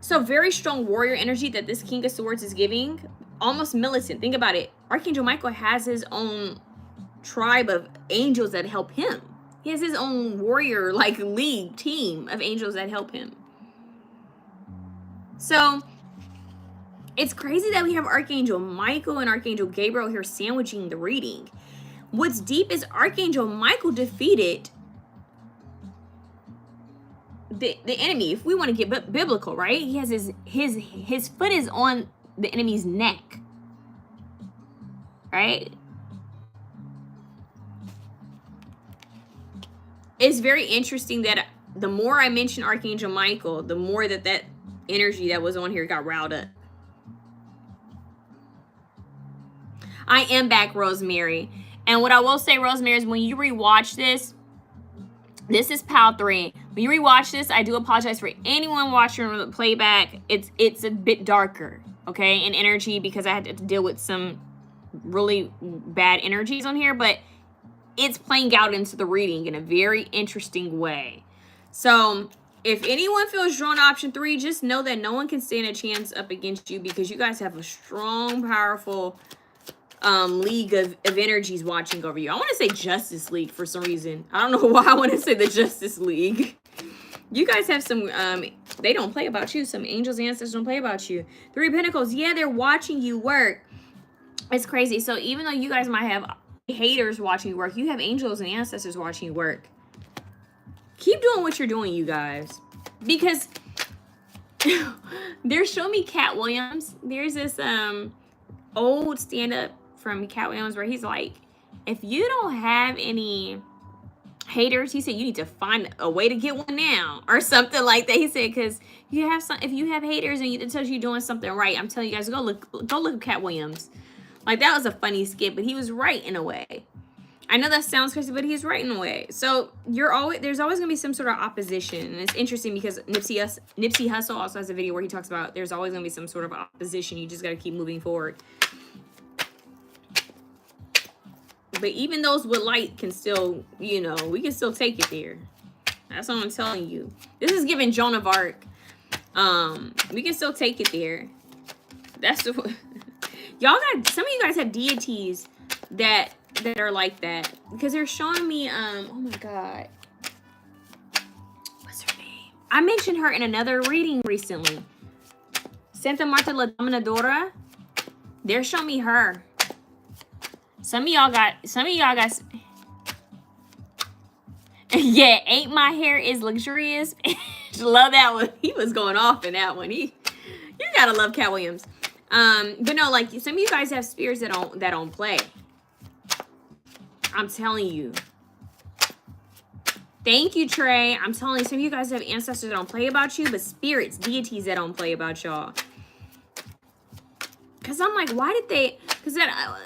So very strong warrior energy that this King of Swords is giving. Almost militant. Think about it. Archangel Michael has his own tribe of angels that help him. He has his own warrior, like, league, team of angels that help him. So, it's crazy that we have Archangel Michael and Archangel Gabriel here sandwiching the reading. What's deep is Archangel Michael defeated the enemy. If we want to get biblical, right? He has his foot is on the enemy's neck, right? It's very interesting that the more I mention Archangel Michael, the more that energy that was on here got riled up. I am back, Rosemary. And what I will say, Rosemary, is when you rewatch this is PAL 3. When you rewatch this, I do apologize for anyone watching the playback. It's a bit darker, okay, in energy, because I had to deal with some really bad energies on here, but it's playing out into the reading in a very interesting way. So if anyone feels drawn to option 3, just know that no one can stand a chance up against you, because you guys have a strong, powerful league of energies watching over you. I want to say Justice League for some reason. I don't know why I want to say the Justice League. You guys have some, they don't play about you. Some angels, ancestors don't play about you. 3 of Pentacles, yeah, they're watching you work. It's crazy. So even though you guys might have haters watching you work, you have angels and ancestors watching you work. Keep doing what you're doing, you guys. Because they're showing me Cat Williams. There's this old stand-up from Cat Williams where he's like, if you don't have any haters, he said you need to find a way to get one now, or something like that. He said, because you have some, if you have haters and it tells you doing something right, I'm telling you guys, go look at Cat Williams. Like, that was a funny skit, but he was right in a way. I know that sounds crazy, but he's right in a way. So there's always gonna be some sort of opposition, and it's interesting because Nipsey Hussle also has a video where he talks about there's always gonna be some sort of opposition. You just gotta keep moving forward. But even those with light can still, you know, we can still take it there. That's what I'm telling you. This is giving Joan of Arc. We can still take it there. That's the y'all got, some of you guys have deities that are like that, because they're showing me oh my god, what's her name? I mentioned her in another reading recently. Santa Marta la Dominadora. They're showing me her. Some of y'all got yeah, ain't my hair is luxurious. Love that one. He was going off in that one. You gotta love Cat Williams. But no, like, some of you guys have spirits that don't play. I'm telling you. Thank you, Trey. I'm telling you, some of you guys have ancestors that don't play about you, but spirits, deities that don't play about y'all. Because I'm like, why did they...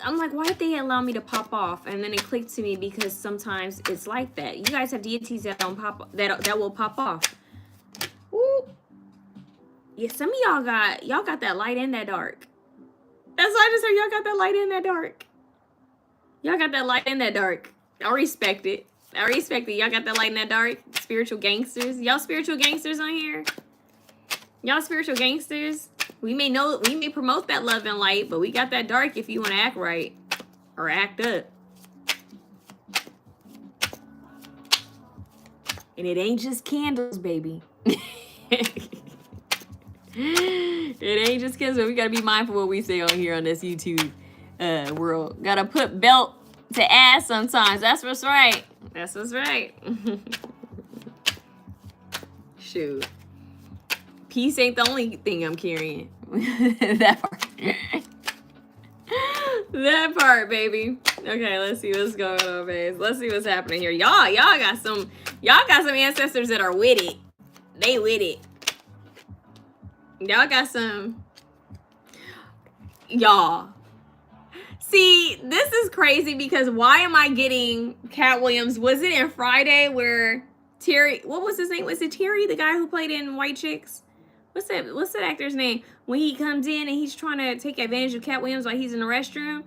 I'm like, why did they allow me to pop off? And then it clicked to me, because sometimes it's like that. You guys have deities that don't pop, that will pop off. Ooh. Yeah, some of y'all got that light and that dark. That's why I just heard y'all got that light and that dark. Y'all got that light and that dark. I respect it. I respect it. Y'all got that light and that dark. Spiritual gangsters. Y'all spiritual gangsters on here. Y'all spiritual gangsters. We may promote that love and light, but we got that dark if you want to act right or act up. And it ain't just candles, baby. It ain't just candles. We gotta be mindful what we say on here on this YouTube world. Gotta put belt to ass sometimes. That's what's right. That's what's right. Shoot. Peace ain't the only thing I'm carrying. That part. That part, baby. Okay, let's see what's going on, babes. Let's see what's happening here. Y'all got some ancestors that are with it. They with it. Y'all got some. Y'all. See, this is crazy, because why am I getting Cat Williams? Was it in Friday where Terry, what was his name? Was it Terry, the guy who played in White Chicks? What's that actor's name? When he comes in and he's trying to take advantage of Cat Williams while he's in the restroom.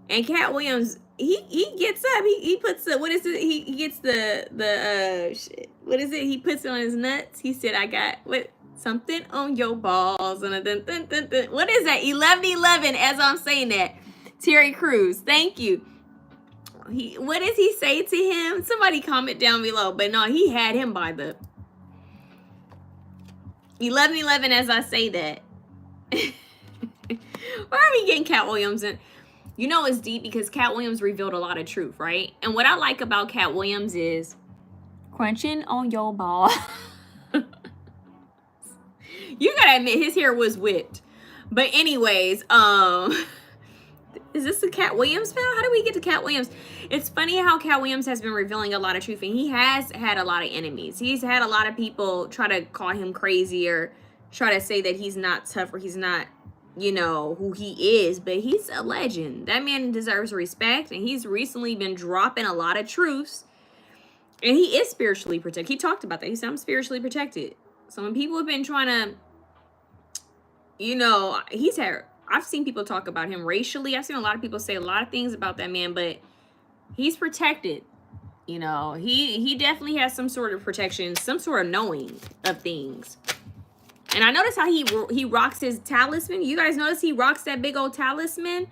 And Cat Williams, he gets up. He puts the, what is it? He gets the shit. What is it? He puts it on his nuts. He said, I got something on your balls. And what is that? 11:11 as I'm saying that. Terry Crews, thank you. What does he say to him? Somebody comment down below. But no, he had him by the 11:11 as I say that. Why are we getting Cat Williams in? You know it's deep because Cat Williams revealed a lot of truth, right? And what I like about Cat Williams is crunching on your ball. You gotta admit his hair was whipped. But anyways, is this the Cat Williams fan? How do we get to Cat Williams? It's funny how Cat Williams has been revealing a lot of truth, and he has had a lot of enemies. He's had a lot of people try to call him crazy or try to say that he's not tough or he's not, you know, who he is, but he's a legend. That man deserves respect, and he's recently been dropping a lot of truths, and he is spiritually protected. He talked about that. He said, I'm spiritually protected. So when people have been trying to, you know, I've seen people talk about him racially. I've seen a lot of people say a lot of things about that man, but he's protected. You know, he definitely has some sort of protection, some sort of knowing of things. And I notice how he rocks his talisman. You guys notice he rocks that big old talisman?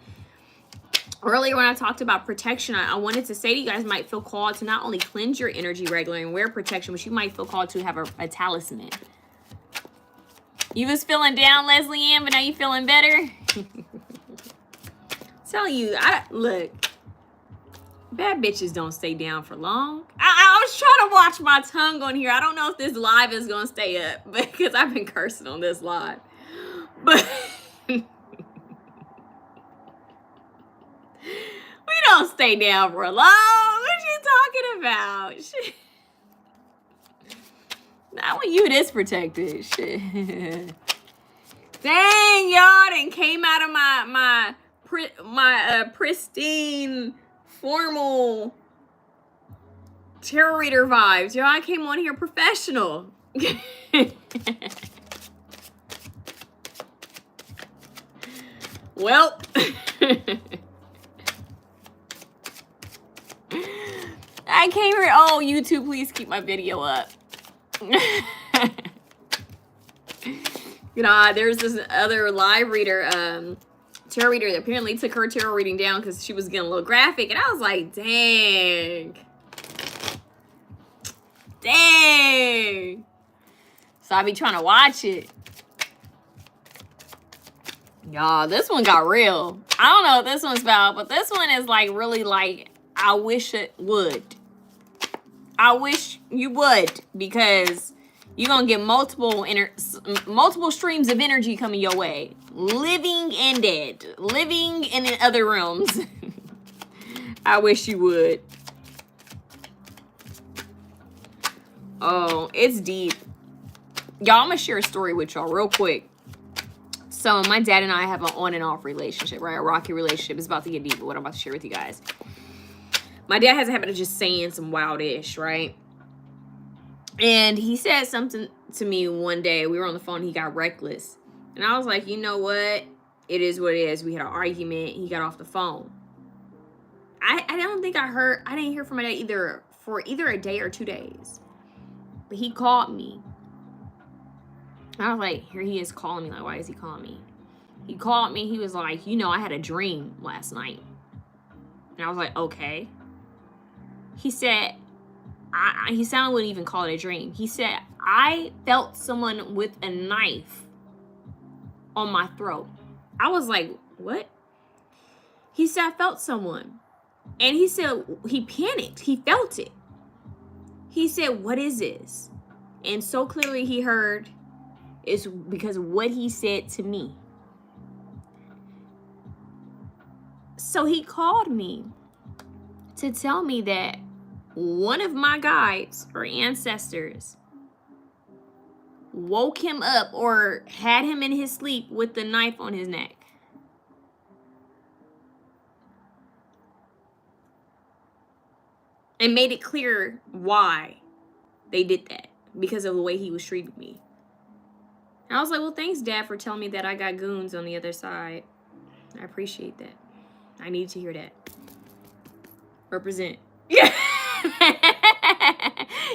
Earlier when I talked about protection, I wanted to say to you guys might feel called to not only cleanse your energy regularly and wear protection, but you might feel called to have a talisman. You was feeling down, Leslie Ann, but now you feeling better? Tell you, look, bad bitches don't stay down for long. I was trying to watch my tongue on here. I don't know if this live is going to stay up because I've been cursing on this live. But we don't stay down for long. What you talking about? Shit. Not when you this protected. Shit. Dang, y'all done came out of my pristine, formal tarot reader vibes. Y'all, I came on here professional. Well, I came here. Oh, YouTube, please keep my video up. You know, there's this other live reader, tarot reader that apparently took her tarot reading down because she was getting a little graphic, and I was like, dang. So I be trying to watch it. Y'all, this one got real. I don't know what this one's about, but this one is like really like, I wish it would. I wish you would, because you're going to get multiple streams of energy coming your way. Living and dead. Living and in other realms. I wish you would. Oh, it's deep. Y'all, I'm going to share a story with y'all real quick. So my dad and I have an on and off relationship, right? A rocky relationship. It's about to get deep, but what I'm about to share with you guys. My dad has a habit of just saying some wild-ish, right? And he said something to me one day. We were on the phone. He got reckless. And I was like, you know what? It is what it is. We had an argument. He got off the phone. I don't think I didn't hear from my dad either for either a day or 2 days. But he called me. I was like, here he is calling me. Like, why is he calling me? He called me. He was like, you know, I had a dream last night. And I was like, okay. He said, he sounded wouldn't even call it a dream. He said, I felt someone with a knife on my throat. I was like, what? He said, I felt someone. And he said, he panicked. He felt it. He said, what is this? And so clearly he heard it's because of what he said to me. So he called me to tell me that one of my guides or ancestors woke him up or had him in his sleep with the knife on his neck. And made it clear why they did that. Because of the way he was treating me. And I was like, well, thanks, Dad, for telling me that I got goons on the other side. I appreciate that. I need to hear that. Represent. Yeah.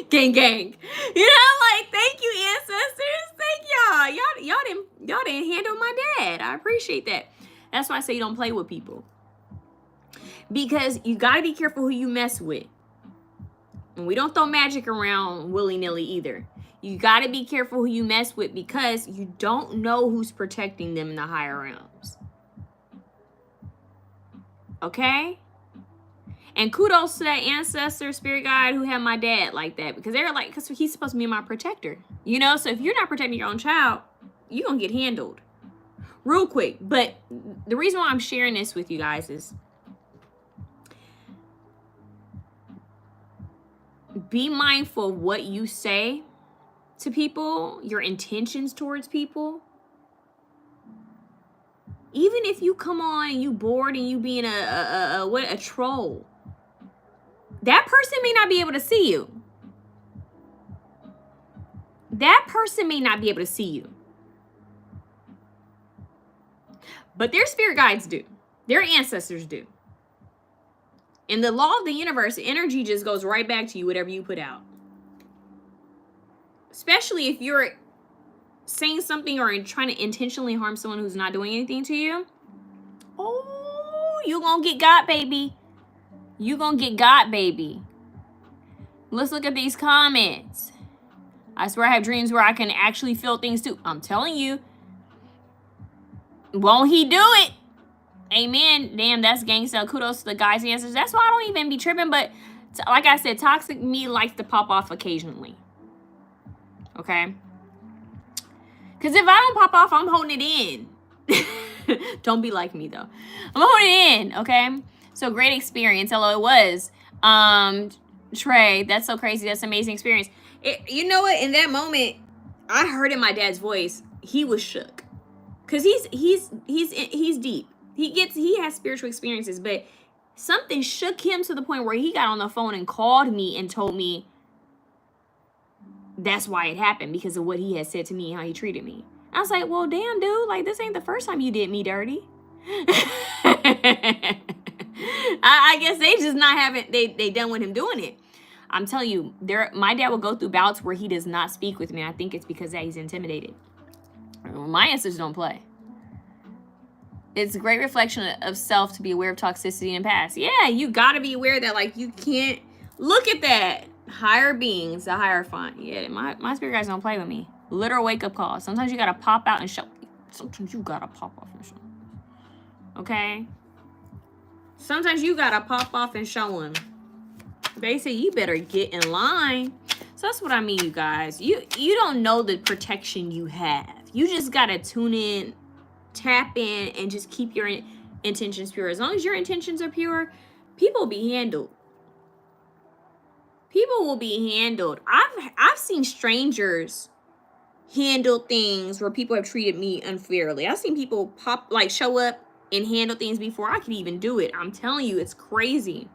Gang, gang. You know, like, thank you, ancestors. Thank y'all. Y'all didn't handle my dad. I appreciate that. That's why I say you don't play with people. Because you got to be careful who you mess with. And we don't throw magic around willy-nilly either. You got to be careful who you mess with because you don't know who's protecting them in the higher realms. Okay? And kudos to that ancestor spirit guide who had my dad like that, because they were like, because he's supposed to be my protector. You know, so if you're not protecting your own child, you're going to get handled real quick. But the reason why I'm sharing this with you guys is be mindful of what you say to people, your intentions towards people. Even if you come on and you bored and you being a troll, that person may not be able to see you. That person may not be able to see you. But their spirit guides do. Their ancestors do. In the law of the universe, energy just goes right back to you, whatever you put out. Especially if you're saying something or trying to intentionally harm someone who's not doing anything to you. Oh, you gonna get got, baby. You gonna get got, baby. Let's look at these comments. I swear I have dreams where I can actually feel things too. I'm telling you. Won't he do it? Amen. Damn, that's gangsta. Kudos to the guys' answers. That's why I don't even be tripping. But like I said, toxic me likes to pop off occasionally. Okay? Because if I don't pop off, I'm holding it in. Don't be like me, though. I'm holding it in, okay? So, great experience. Hello, it was. Trey, that's so crazy. That's an amazing experience. You know what? In that moment, I heard in my dad's voice, he was shook. Because he's deep. He has spiritual experiences, but something shook him to the point where he got on the phone and called me and told me that's why it happened, because of what he had said to me and how he treated me. I was like, well, damn, dude, like, this ain't the first time you did me dirty. I guess they just not having, they done with him doing it. I'm telling you, my dad will go through bouts where he does not speak with me. I think it's because that he's intimidated. My answers don't play. It's a great reflection of self to be aware of toxicity in the past. Yeah, you got to be aware that, like, you can't look at that. Higher beings, the Hierophant. Yeah, my spirit guys don't play with me. Literal wake-up call. Sometimes you got to pop out and show. Sometimes you got to pop off and show. Okay? Sometimes you got to pop off and show them. They say you better get in line. So that's what I mean, you guys. You don't know the protection you have. You just got to tune in, tap in, and just keep your intentions pure. As long as your intentions are pure, people will be handled. People will be handled. I've seen strangers handle things where people have treated me unfairly. I've seen people show up and handle things before I could even do it. I'm telling you, it's crazy.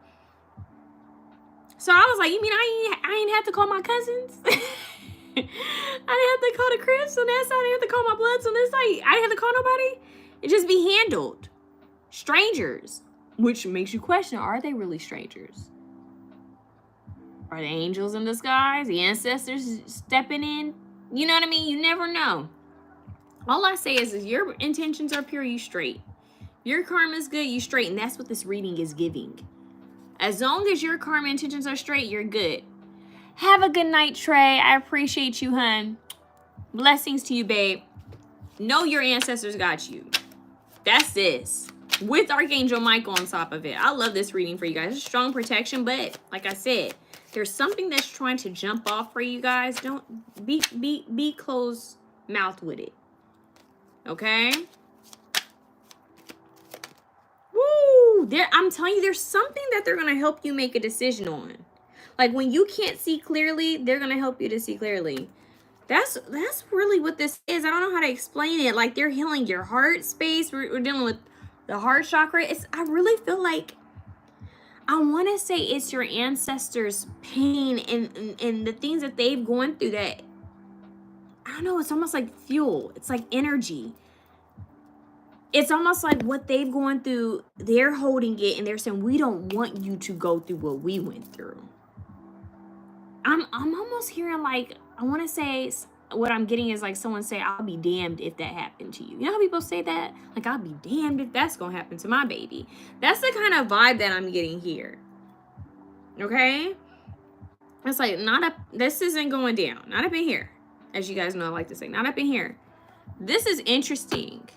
So I was like, you mean I ain't have to call my cousins? I didn't have to call the Crips on that side. I didn't have to call my Bloods on this side. I didn't have to call nobody. It just be handled. Strangers. Which makes you question, are they really strangers? Are the angels in disguise? The ancestors stepping in? You know what I mean? You never know. All I say is if your intentions are pure, you straight. Your karma is good, you straight. And that's what this reading is giving. As long as your karma intentions are straight, you're good. Have a good night, Trey. I appreciate you, hun. Blessings to you, babe. Know your ancestors got you. That's this. With Archangel Michael on top of it. I love this reading for you guys. It's strong protection, but like I said, there's something that's trying to jump off for you guys. Don't be closed-mouthed with it. Okay? Woo! I'm telling you, there's something that they're going to help you make a decision on. Like, when you can't see clearly, they're going to help you to see clearly. That's really what this is. I don't know how to explain it. Like, they're healing your heart space. We're dealing with the heart chakra. I really feel like, I want to say it's your ancestors' pain and the things that they've gone through that, I don't know, it's almost like fuel. It's like energy. It's almost like what they've gone through, they're holding it and they're saying, we don't want you to go through what we went through. I'm almost hearing, like, I want to say, what I'm getting is like someone say, I'll be damned if that happened to you. You know how people say that? Like, I'll be damned if that's going to happen to my baby. That's the kind of vibe that I'm getting here. Okay? It's like, this isn't going down. Not up in here. As you guys know, I like to say, not up in here. This is interesting.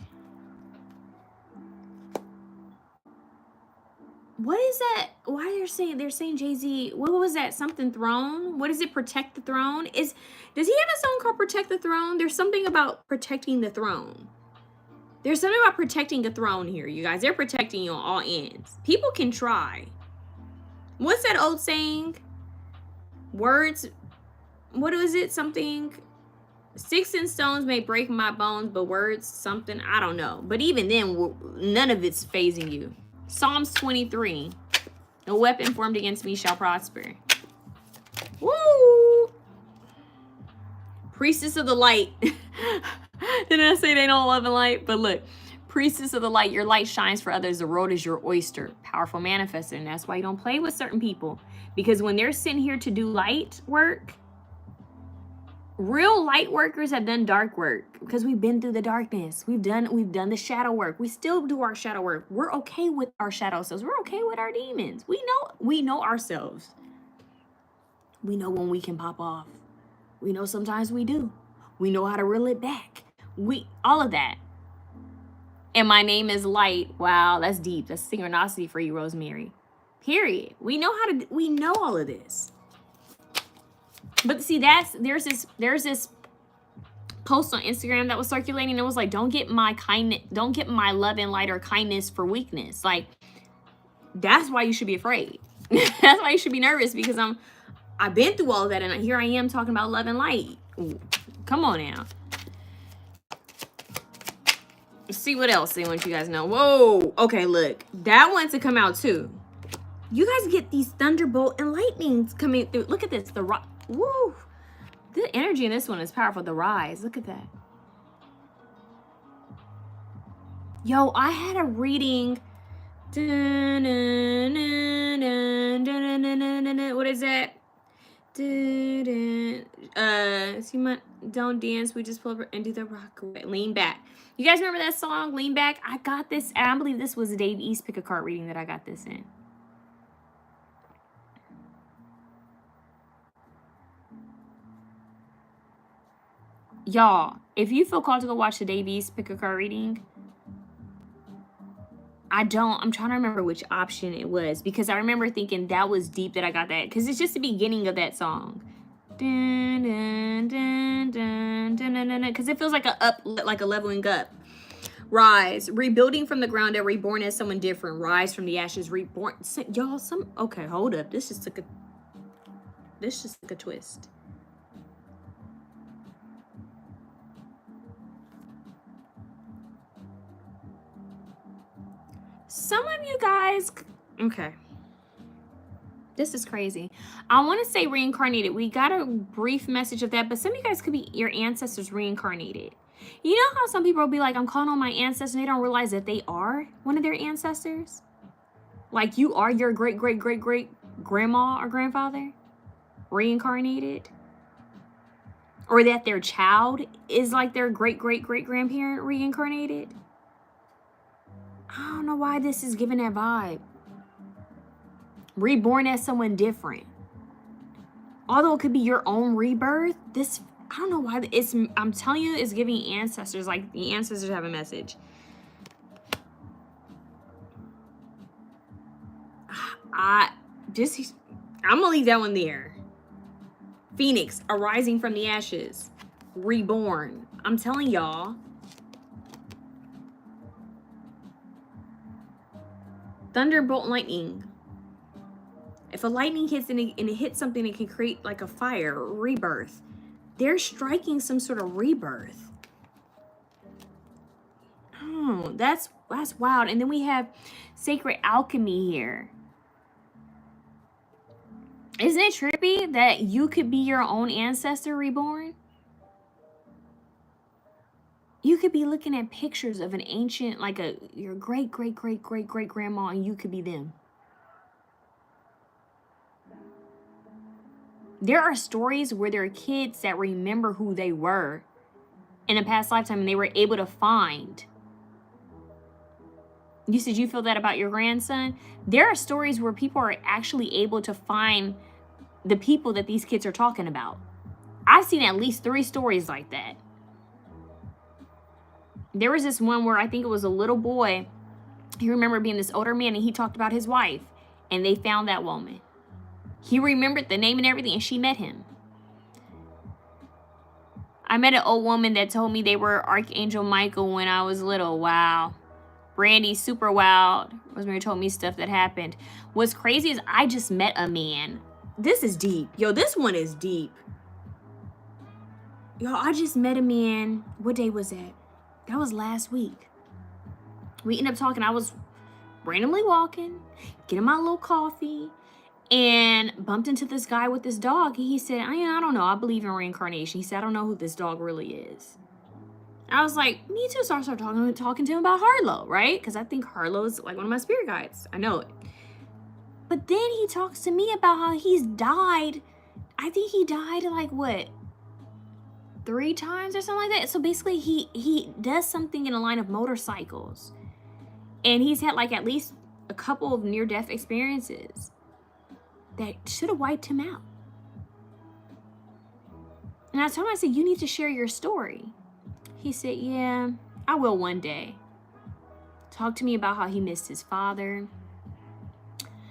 What is that? Why they're saying Jay-Z? What was that? Something throne? What is it? Protect the throne? Does he have a song called Protect the Throne? There's something about protecting the throne. There's something about protecting a throne here, you guys. They're protecting you on all ends. People can try. What's that old saying? Words, what was it? Something, sticks and stones may break my bones, but words, something, I don't know. But even then, none of it's phasing you. Psalms 23. No weapon formed against me shall prosper. Woo! Priestess of the light. Didn't I say they don't love and light? But look, priestess of the light, your light shines for others. The road is your oyster. Powerful manifester. And that's why you don't play with certain people. Because when they're sitting here to do light work, real light workers have done dark work. Because we've been through the darkness. We've done the shadow work. We still do our shadow work. We're okay with our shadow selves. We're okay with our demons. We know ourselves. We know when we can pop off. We know sometimes we do. We know how to reel it back. All of that. And my name is light. Wow, that's deep. That's synchronicity for you, Rosemary. Period. We know all of this. But see, there's this post on Instagram that was circulating. It was like, don't get my love and light or kindness for weakness. Like, that's why you should be afraid. That's why you should be nervous, because I've been through all of that, and here I am talking about love and light. Ooh, come on now. Let's see what else they want you guys to know. Whoa. Okay, look. That wants to come out too. You guys get these thunderbolt and lightnings coming through. Look at this. Woo. The energy in this one is powerful. The rise. Look at that. Yo, I had a reading. What is that? Don't dance, we just pull over and do the rock away. Lean back. You guys remember that song, Lean Back? I got this, I believe this was a Dave East pick a card reading that I got this in. Y'all, if you feel called to go watch the Dave East pick a card reading, I'm trying to remember which option it was, because I remember thinking that was deep that I got that, because it's just the beginning of that song. Dun, dun, dun, dun, dun, dun, dun, because it feels like a leveling up. Rise, rebuilding from the ground up, reborn as someone different. Rise from the ashes, reborn. Y'all, okay, hold up. This just took a twist. Some of you guys, okay. This is crazy. I want to say reincarnated. We got a brief message of that, but some of you guys could be your ancestors reincarnated. You know how some people will be like, I'm calling on my ancestors, and they don't realize that they are one of their ancestors? Like you are your great-great-great-great-grandma or grandfather reincarnated? Or that their child is like their great-great-great-grandparent reincarnated? I don't know why this is giving that vibe. Reborn as someone different. Although it could be your own rebirth, I don't know why I'm telling you, it's giving ancestors, like the ancestors have a message. I'm gonna leave that one there. Phoenix, arising from the ashes. Reborn. I'm telling y'all. Thunderbolt lightning. If a lightning hits and it hits something, it can create like a fire, rebirth. They're striking some sort of rebirth. Oh, that's wild. And then we have sacred alchemy here. Isn't it trippy that you could be your own ancestor reborn? You could be looking at pictures of an ancient, like your great-great-great-great-great-grandma, and you could be them. There are stories where there are kids that remember who they were in a past lifetime, and they were able to find. You said you feel that about your grandson? There are stories where people are actually able to find the people that these kids are talking about. I've seen at least 3 stories like that. There was this one where I think it was a little boy. He remembered being this older man, and he talked about his wife. and they found that woman. He remembered the name and everything, and she met him. I met an old woman that told me they were Archangel Michael when I was little. Wow. Brandy, super wild. Rosemary told me stuff that happened. What's crazy is I just met a man. This is deep. Yo, this one is deep. Yo, I just met a man. What day was that? That was last week. We ended up talking. I was randomly walking, getting my little coffee, and bumped into this guy with this dog. He said, I don't know. I believe in reincarnation. He said, I don't know who this dog really is. I was like, me too. So I started talking to him about Harlow, right? Because I think Harlow is like one of my spirit guides. I know it. But then he talks to me about how he's died. I think he died like what? 3 times or something like that. So basically he does something in a line of motorcycles. And he's had like at least a couple of near-death experiences that should have wiped him out. And I told him, I said, you need to share your story. He said, yeah, I will one day. Talk to me about how he missed his father,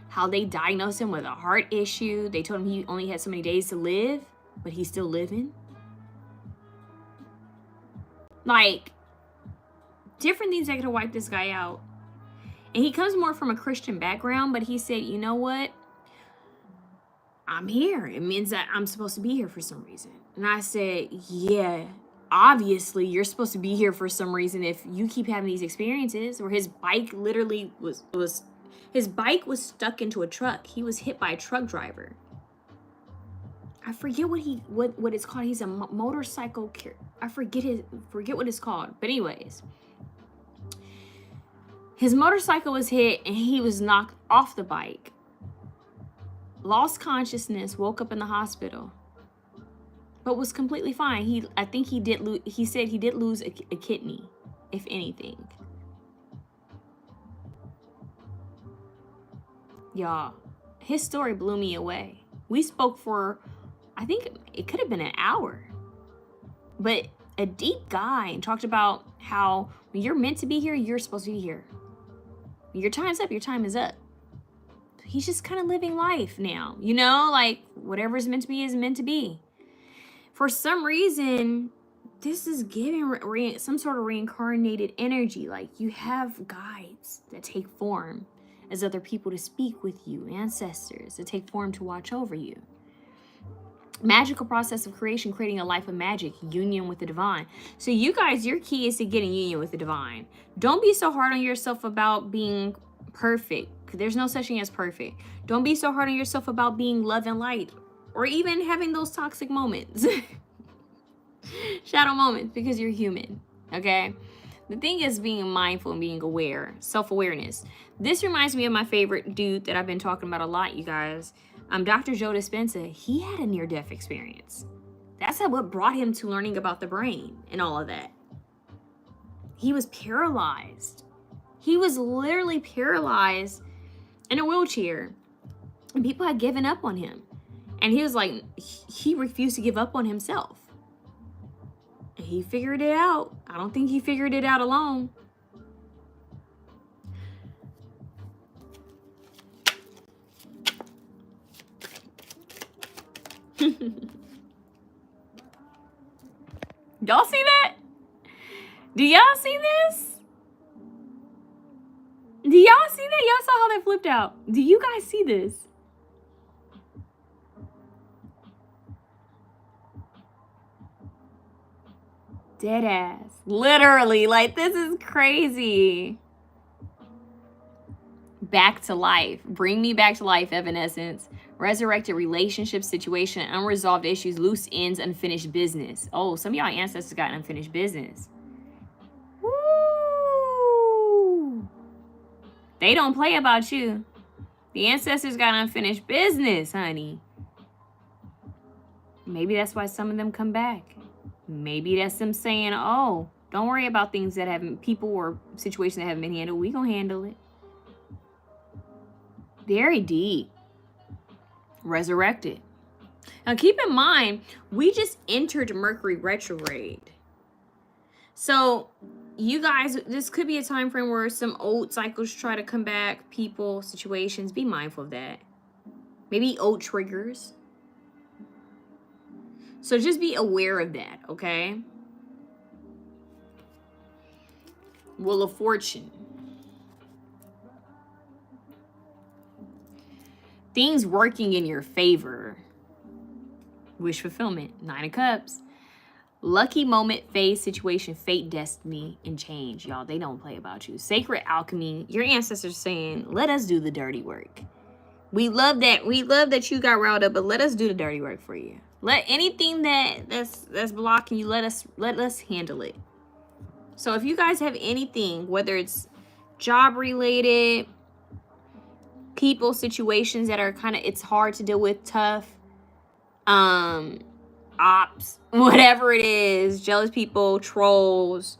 how they diagnosed him with a heart issue. They told him he only had so many days to live, but he's still living. Like, different things that could have wiped this guy out. And he comes more from a Christian background, but he said, you know what? I'm here. It means that I'm supposed to be here for some reason. And I said, yeah, obviously you're supposed to be here for some reason if you keep having these experiences where his bike literally his bike was stuck into a truck. He was hit by a truck driver. I forget what it's called. He's a motorcycle. I forget what it's called. But anyways, his motorcycle was hit and he was knocked off the bike. Lost consciousness, woke up in the hospital, but was completely fine. He said he did lose a kidney, if anything. Y'all, his story blew me away. We spoke for, I think it could have been an hour, but a deep guy, and talked about how when you're meant to be here, you're supposed to be here. When your time's up, your time is up. He's just kind of living life now, you know, like whatever is meant to be is meant to be. For some reason, this is giving some sort of reincarnated energy. Like you have guides that take form as other people to speak with you, ancestors that take form to watch over you. Magical process of creation, creating a life of magic, union with the divine. So you guys, your key is to get in union with the divine. Don't be so hard on yourself about being perfect. There's no such thing as perfect. Don't be so hard on yourself about being love and light, or even having those toxic moments, shadow moments, because you're human, okay? The thing is being mindful and being aware, self-awareness. This reminds me of my favorite dude that I've been talking about a lot, you guys. Dr. Joe Dispenza. He had a near-death experience. That's what brought him to learning about the brain and all of that. He was paralyzed. He was literally paralyzed in a wheelchair, and people had given up on him. And he was like, he refused to give up on himself. And he figured it out. I don't think he figured it out alone. Y'all see that? Do y'all see this? Do y'all see that? Y'all saw how that flipped out. Do you guys see this? Dead ass. Literally, like, this is crazy. Back to life. Bring me back to life, Evanescence. Resurrected relationship situation, unresolved issues, loose ends, unfinished business. Oh, some of y'all ancestors got unfinished business. Woo! They don't play about you. The ancestors got unfinished business, honey. Maybe that's why some of them come back. Maybe that's them saying, oh, don't worry about things that haven't, people or situations that haven't been handled. We gonna handle it. Very deep. Resurrected. Now keep in mind, we just entered Mercury retrograde. So you guys, this could be a time frame where some old cycles try to come back. People, situations, be mindful of that. Maybe old triggers. So just be aware of that, okay? Wheel of Fortune. Things working in your favor. Wish fulfillment. 9 of Cups. Lucky moment, phase, situation, fate, destiny, and change. Y'all, they don't play about you. Sacred alchemy. Your ancestors saying, let us do the dirty work. We love that. We love that you got riled up, but let us do the dirty work for you. Let anything that's blocking you, let us handle it. So if you guys have anything, whether it's job related, people, situations that are kind of, it's hard to deal with, tough, ops, whatever it is, jealous people, trolls,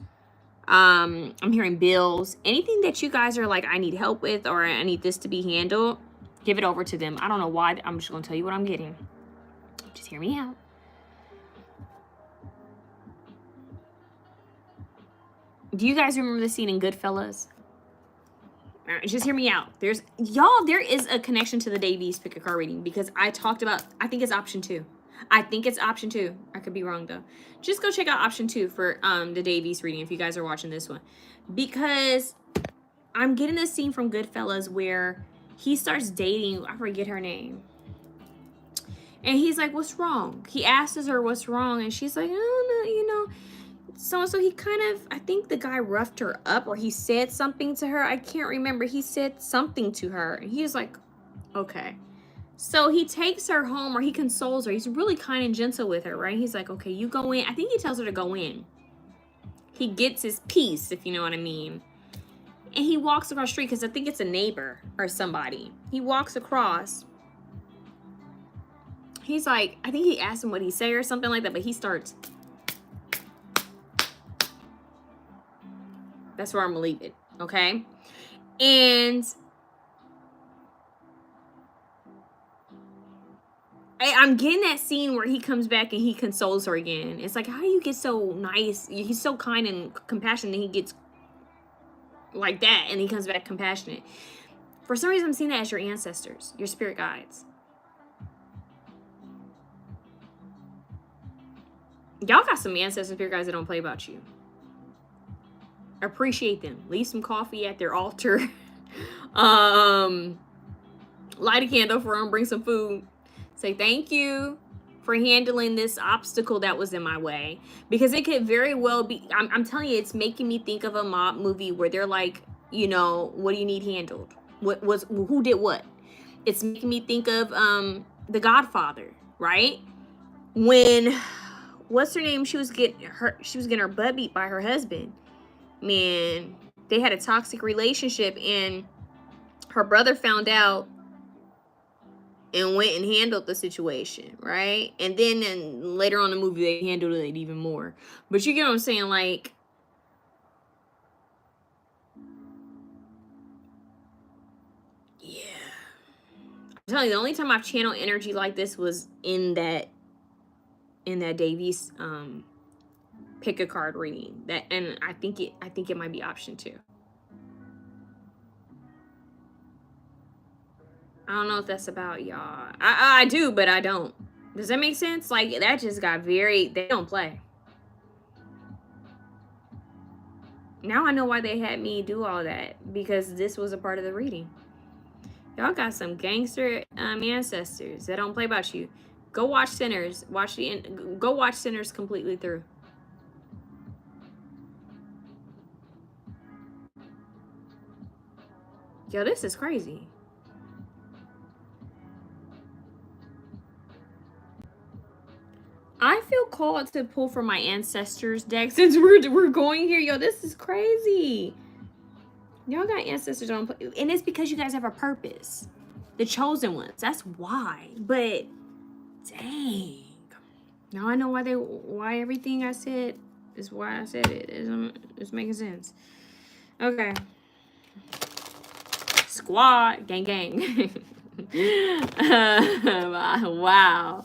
I'm hearing bills, anything that you guys are like, I need help with, or I need this to be handled, give it over to them. I don't know why. I'm just going to tell you what I'm getting. Just hear me out. Do you guys remember the scene in Goodfellas? Just hear me out. There is a connection to the Davies pick a card reading, because I talked about, I think it's option 2. I could be wrong though. Just go check out option 2 for the Davies reading if you guys are watching this one, because I'm getting this scene from Goodfellas where he starts dating, I forget her name, and he's like, what's wrong? He asks her what's wrong, and she's like, oh no, you know, so he kind of, I think the guy roughed her up, or he said something to her. I can't remember. He said something to her, and he was like, okay. So he takes her home, or he consoles her. He's really kind and gentle with her, right? He's like, okay, you go in. I think he tells her to go in. He gets his peace, if you know what I mean. And he walks across the street, because I think it's a neighbor or somebody. He walks across. He's like, I think he asked him what he said or something like that, but he starts. That's where I'm gonna leave it, okay? And I'm getting that scene where he comes back and he consoles her again. It's like, how do you get so nice? He's so kind and compassionate, and he gets like that, and he comes back compassionate. For some reason, I'm seeing that as your ancestors, your spirit guides. Y'all got some ancestors, spirit guides that don't play about you. Appreciate them. Leave some coffee at their altar. Light a candle for them. Bring some food. Say thank you for handling this obstacle that was in my way. Because it could very well be, I'm telling you, it's making me think of a mob movie where they're like, you know, what do you need handled? Who did what? It's making me think of The Godfather, right? When, what's her name? She was getting her butt beat by her husband. Man, they had a toxic relationship, and her brother found out and went and handled the situation, right? And then later on in the movie, they handled it even more. But you get what I'm saying? Like, yeah. I'm telling you, the only time I've channeled energy like this was in that Davies pick a card reading. That, and I think it might be option 2. I don't know if that's about y'all. I do, but I don't. Does that make sense? Like, that just got very, they don't play. Now I know why they had me do all that, because this was a part of the reading. Y'all got some gangster ancestors that don't play about you. Go watch Sinners. Go watch Sinners completely through. Yo, this is crazy. I feel called to pull from my ancestors deck since we're going here. Yo, this is crazy. Y'all got ancestors don't play, and it's because you guys have a purpose. The chosen ones. That's why. But dang. Now I know why everything I said is why I said it. It's making sense. Okay. Squad. Gang gang. Wow.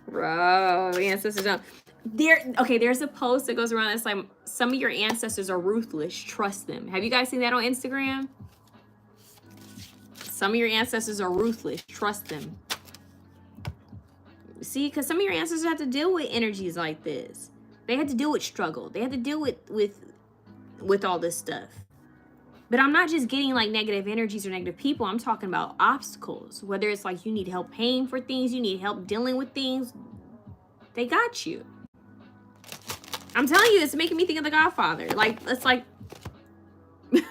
Bro, ancestors don't. There's a post that goes around that's like, some of your ancestors are ruthless. Trust them. Have you guys seen that on Instagram? Some of your ancestors are ruthless. Trust them. See, because some of your ancestors have to deal with energies like this. They had to deal with struggle. They had to deal with all this stuff. But I'm not just getting like negative energies or negative people. I'm talking about obstacles. Whether it's like you need help paying for things, you need help dealing with things, they got you. I'm telling you, it's making me think of The Godfather. Like, it's like, you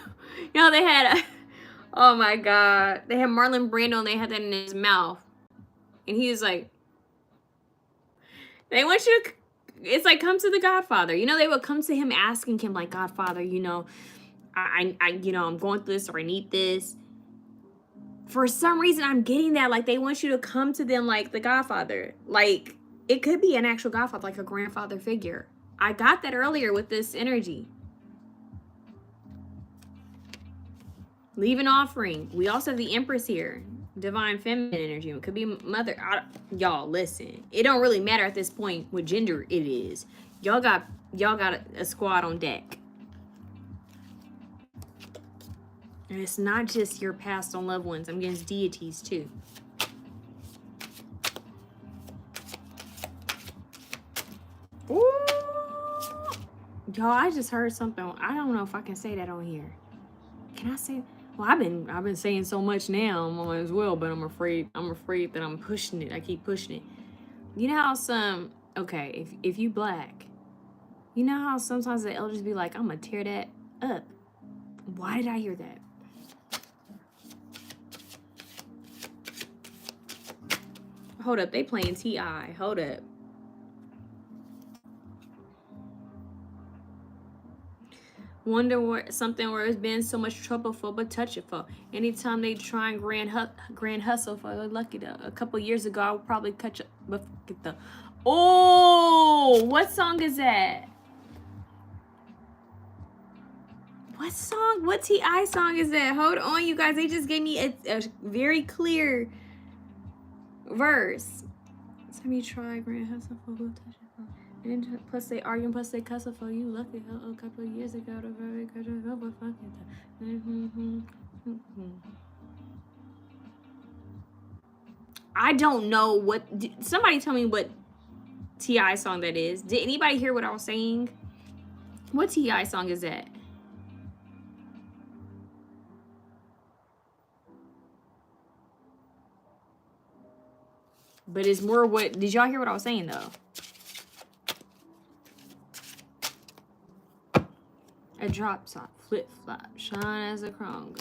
know, they had, oh my God, they had Marlon Brando and they had that in his mouth. And he was like, they want you to, it's like, come to The Godfather. You know, they would come to him asking him like, Godfather, you know, I you know, I'm going through this or I need this. For some reason, I'm getting that. Like, they want you to come to them like the Godfather. Like, it could be an actual Godfather, like a grandfather figure. I got that earlier with this energy. Leave an offering. We also have the Empress here. Divine feminine energy. It could be mother. Y'all, listen. It don't really matter at this point what gender it is. Y'all got a squad on deck. And it's not just your passed on loved ones. I'm getting deities too. Ooh. Y'all, I just heard something. I don't know if I can say that on here. Can I say? Well, I've been saying so much now, I might as well, but I'm afraid that I'm pushing it. I keep pushing it. You know how some, okay, if you black, you know how sometimes the elders be like, I'm gonna tear that up. Why did I hear that? Hold up, they playing T.I. Hold up. Wonder where something where it's been so much trouble for, but touch it for. Anytime they try and grand hustle for, lucky though. A couple years ago, I would probably catch up. But get the. Oh, what song is that? What song? What T.I. song is that? Hold on, you guys. They just gave me a very clear verse. Time you try grand hustle for, but touch it for. And plus they argue, plus they cuss for you. Lucky a couple of years ago, the very good over fucking. I don't know what. Somebody tell me what T.I. song that is. Did anybody hear what I was saying? What T.I. song is that? But it's more what. Did y'all hear what I was saying though? A drop top, flip flop, shine as a chrome.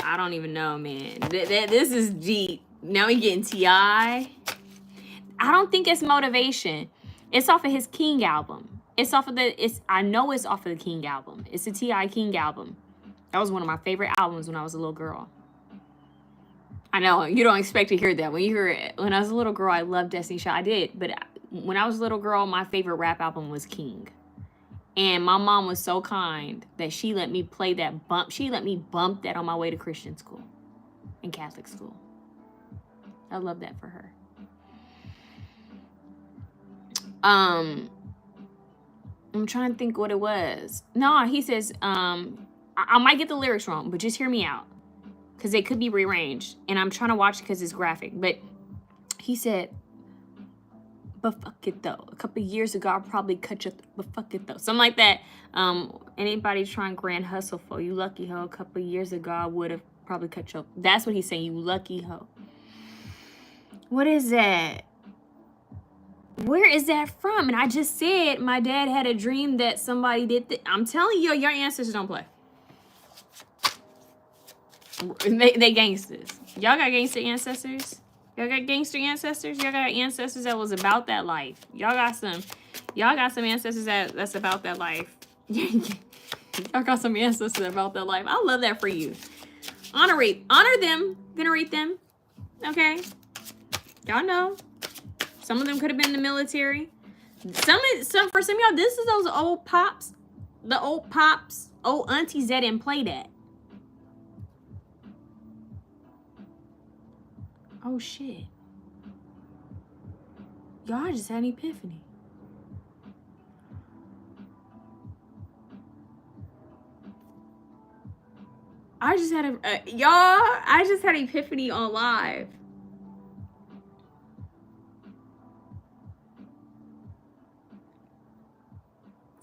I don't even know, man. This is deep. Now we getting T.I. I don't think it's motivation. It's off of his King album. It's off of I know it's off of the King album. It's the T.I. King album. That was one of my favorite albums when I was a little girl. I know you don't expect to hear that. When you hear it, when I was a little girl, I loved Destiny Child. I did, but when I was a little girl, my favorite rap album was King. And my mom was so kind that she let me play that bump. She let me bump that on my way to Christian school and Catholic school. I love that for her. I'm trying to think what it was. No, he says, I might get the lyrics wrong, but just hear me out. Because they could be rearranged. And I'm trying to watch it because it's graphic. But he said, but fuck it though. A couple years ago, I probably cut you, but fuck it though. Something like that. Anybody trying grand hustle for you lucky hoe. A couple years ago, I would have probably cut you. That's what he's saying. You lucky hoe. What is that? Where is that from? And I just said my dad had a dream that somebody did. I'm telling you, your ancestors don't play. They gangsters. Y'all got gangster ancestors? Y'all got gangster ancestors? Y'all got ancestors that was about that life. Y'all got some ancestors that's about that life. Y'all got some ancestors about that life. I love that for you. Honor them, venerate them. Okay? Y'all know. Some of them could have been in the military. For some of y'all, this is those old pops. The old pops, old aunties that didn't play that. Oh shit. Y'all, I just had an epiphany. I just had I just had an epiphany on live.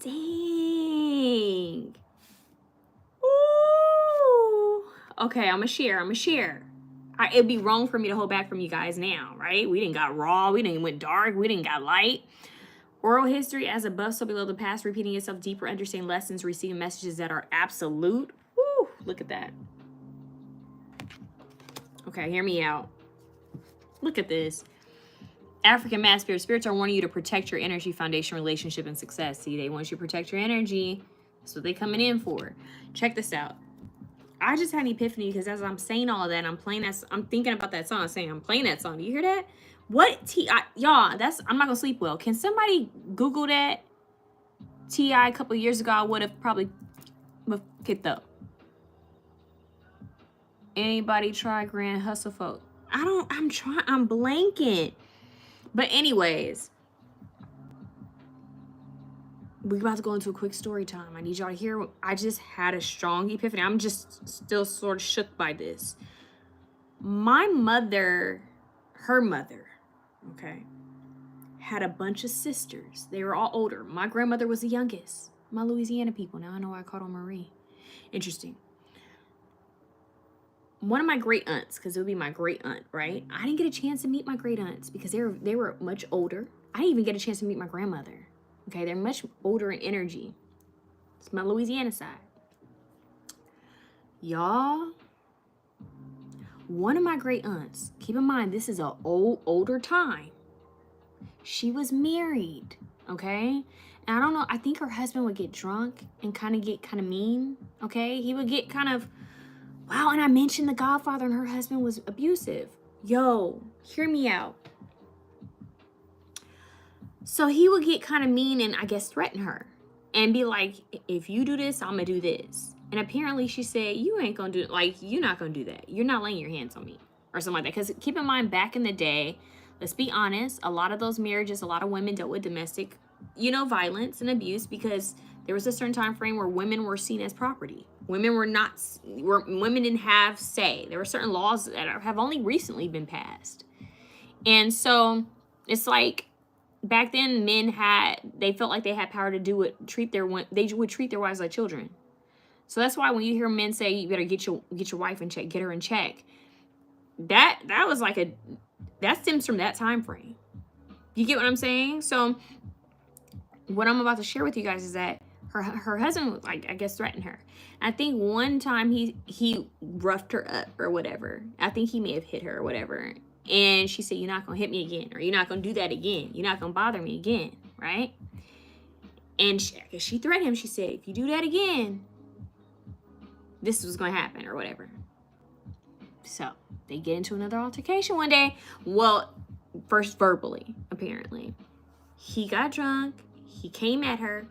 Dang. Ooh. Okay, I'm gonna share. It'd be wrong for me to hold back from you guys now, right? We didn't got raw, we didn't went dark, we didn't got light. Oral history as above, so below the past, repeating itself deeper, understanding lessons, receiving messages that are absolute. Woo, look at that. Okay, hear me out. Look at this. African mass spirits are wanting you to protect your energy, foundation, relationship, and success. See, they want you to protect your energy. That's what they're coming in for. Check this out. I just had an epiphany because as I'm saying all of that, I'm thinking about that song. I'm playing that song. Do you hear that? What y'all? I'm not gonna sleep well. Can somebody Google that? T.I. a couple years ago, I would have probably kicked up. Anybody try Grand Hustle Folk? I'm blanking. But anyways, we're about to go into a quick story time. I need y'all to hear. I just had a strong epiphany. I'm just still sort of shook by this. My mother, her mother, okay, had a bunch of sisters. They were all older. My grandmother was the youngest. My Louisiana people. Now I know why I called her Marie. Interesting. One of my great aunts, because it would be my great aunt, right? I didn't get a chance to meet my great aunts because they were much older. I didn't even get a chance to meet my grandmother. Okay, they're much older in energy. It's my Louisiana side. Y'all, one of my great aunts, keep in mind, this is an older time. She was married, okay? And I don't know, I think her husband would get drunk and get kind of mean, okay? He would get kind of, wow, and I mentioned The Godfather and her husband was abusive. Yo, hear me out. So he would get kind of mean and I guess threaten her and be like, if you do this, I'm gonna do this. And apparently she said, you ain't gonna do it. Like, you're not gonna do that. You're not laying your hands on me or something like that. Because keep in mind, back in the day, let's be honest, a lot of those marriages, a lot of women dealt with domestic, violence and abuse because there was a certain time frame where women were seen as property. Women didn't have say. There were certain laws that have only recently been passed. And so it's like, back then, they felt like they had power to they would treat their wives like children. So that's why when you hear men say you better get your wife in check, get her in check, that was like that stems from that time frame. You get what I'm saying? So what I'm about to share with you guys is that her husband, like, I guess, threatened her. I think one time he roughed her up or whatever. I think he may have hit her or whatever. And she said, you're not going to hit me again, or you're not going to do that again. You're not going to bother me again, right? And she threatened him. She said, if you do that again, this was going to happen or whatever. So they get into another altercation one day. Well, first verbally, apparently. He got drunk. He came at her.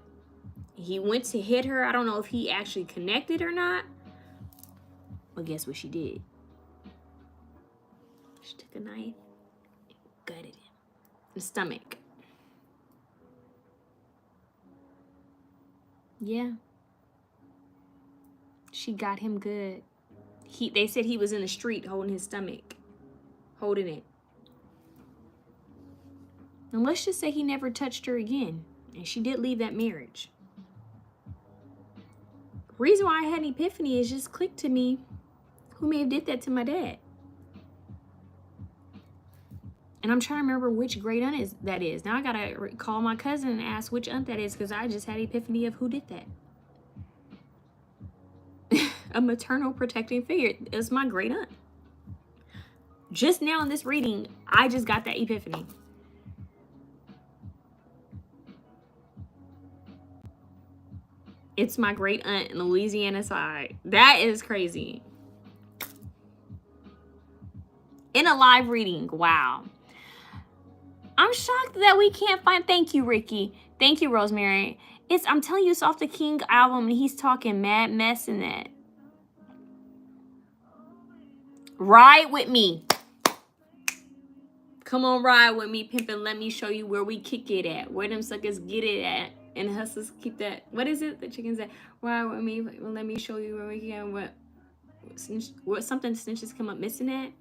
He went to hit her. I don't know if he actually connected or not. But guess what she did? She took a knife and gutted him in the stomach. Yeah. She got him good. They said he was in the street holding his stomach. Holding it. And let's just say he never touched her again. And she did leave that marriage. Reason why I had an epiphany is just clicked to me. Who may have did that to my dad? And I'm trying to remember which great aunt that is. Now I gotta call my cousin and ask which aunt that is because I just had an epiphany of who did that. A maternal protecting figure. It's my great aunt. Just now in this reading, I just got that epiphany. It's my great aunt in the Louisiana side. That is crazy. In a live reading. Wow. I'm shocked that we can't find. Thank you, Ricky. Thank you, Rosemary. I'm telling you, it's off the King album, and he's talking mad mess in that. Ride with me. Come on, ride with me, pimpin'. Let me show you where we kick it at. Where them suckers get it at. And hustlers keep that. What is it? The chicken said, ride with me. Let me show you where we can. What something snitches come up missing at?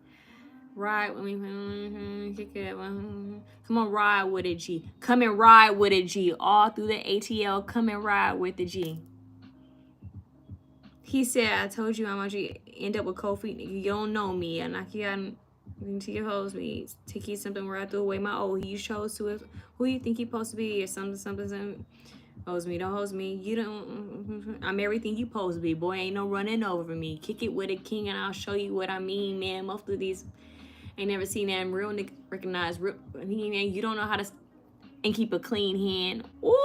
Ride with me. Kick it at. Come on, ride with a G. Come and ride with a G. All through the ATL. Come and ride with the G. He said, I told you how much you end up with cold feet. You don't know me. I knock you out into your hoes me. Take you something where I threw away my old. You chose to it. Who you think you supposed to be? Or something. Hose me, don't hose me. You don't. I'm everything you supposed to be. Boy, ain't no running over me. Kick it with a king and I'll show you what I mean, man. Most of these ain't never seen that. Real nigga recognize real. Man, you don't know how to and keep a clean hand. Ooh.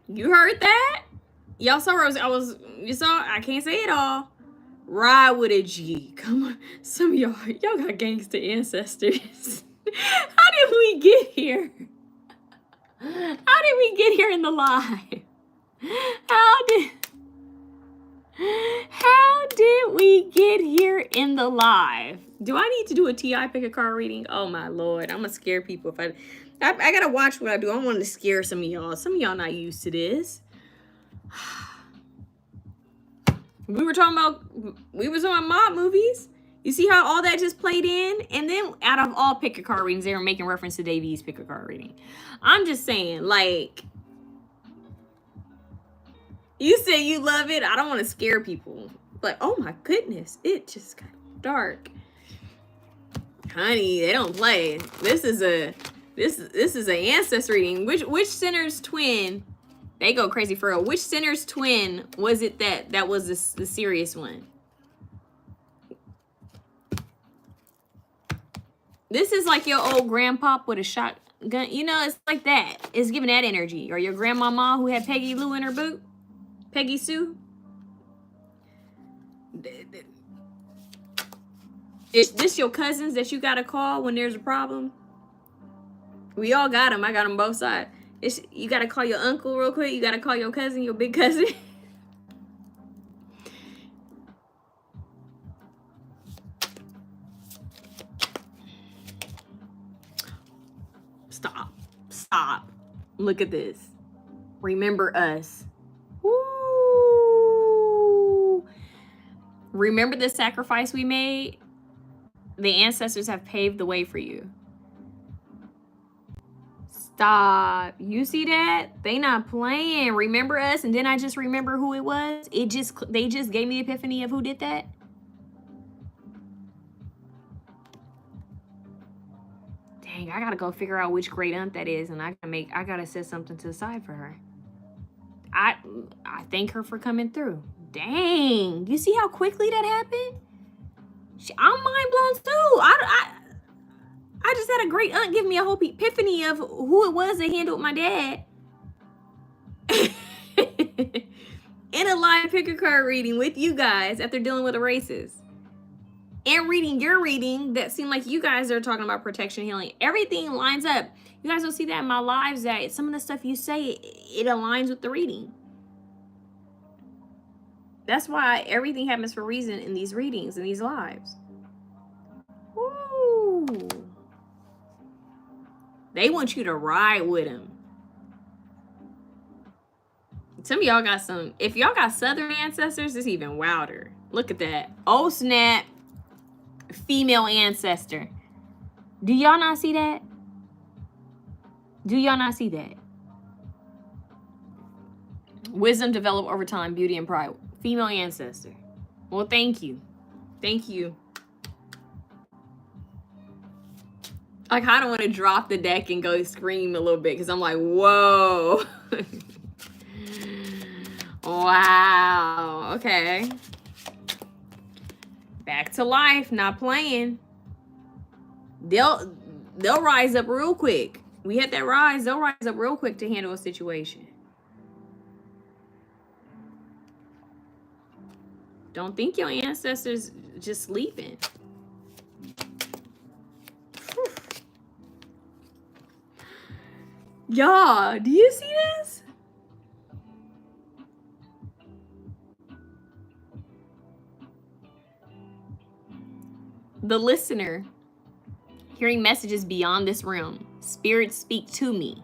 You heard that? Y'all saw you saw, I can't say it all. Ride with a G. Come on. Some of y'all got gangster ancestors. How did we get here? How did we get here in the live? How did we get here in the live? Do I need to do a TI pick a card reading? Oh my Lord. I'm gonna scare people if I gotta watch what I do. I want to scare some of y'all. Some of y'all not used to this. We were talking about mob movies. You see how all that just played in? And then out of all pick a card readings, they were making reference to Davies pick a card reading. I'm just saying, like, you say you love it. I don't want to scare people. But oh my goodness, it just got dark. Honey, they don't play. This is an ancestor reading. Which sinner's twin? They go crazy for real. Which sinner's twin was it that was the serious one? This is like your old grandpa with a shotgun. You know, it's like that. It's giving that energy. Or your grandmama who had Peggy Lou in her boot. Peggy Sue. Is this your cousins that you got to call when there's a problem? We all got them. I got them both sides. You got to call your uncle real quick. You got to call your cousin, your big cousin. Stop. Look at this. Remember us. Woo. Remember the sacrifice we made? The ancestors have paved the way for you. Stop. You see that? They not playing. Remember us? And then I just remember who it was. They just gave me the epiphany of who did that. Dang, I gotta go figure out which great aunt that is, and I gotta set something to the side for her. I thank her for coming through. Dang, you see how quickly that happened? I'm mind blown too. I just had a great aunt give me a whole epiphany of who it was that handled my dad. In a live picker card reading with you guys after dealing with the races. And reading your reading that seemed like you guys are talking about protection, healing. Everything lines up. You guys will see that in my lives that some of the stuff you say, it aligns with the reading. That's why everything happens for a reason in these readings, in these lives. Woo. They want you to ride with them. Some of y'all got some, if y'all got Southern ancestors, it's even wilder. Look at that. Oh, snap. Female ancestor. Do y'all not see that? Do y'all not see that? Wisdom developed over time, beauty and pride. Female ancestor. Well, thank you. Thank you. Like, I don't want to drop the deck and go scream a little bit because I'm like, whoa. Wow. Okay. Back to life, not playing. They'll rise up real quick. We had that rise. They'll rise up real quick to handle a situation. Don't think your ancestors just sleeping. Y'all, do you see this? The listener. Hearing messages beyond this realm. Spirits speak to me.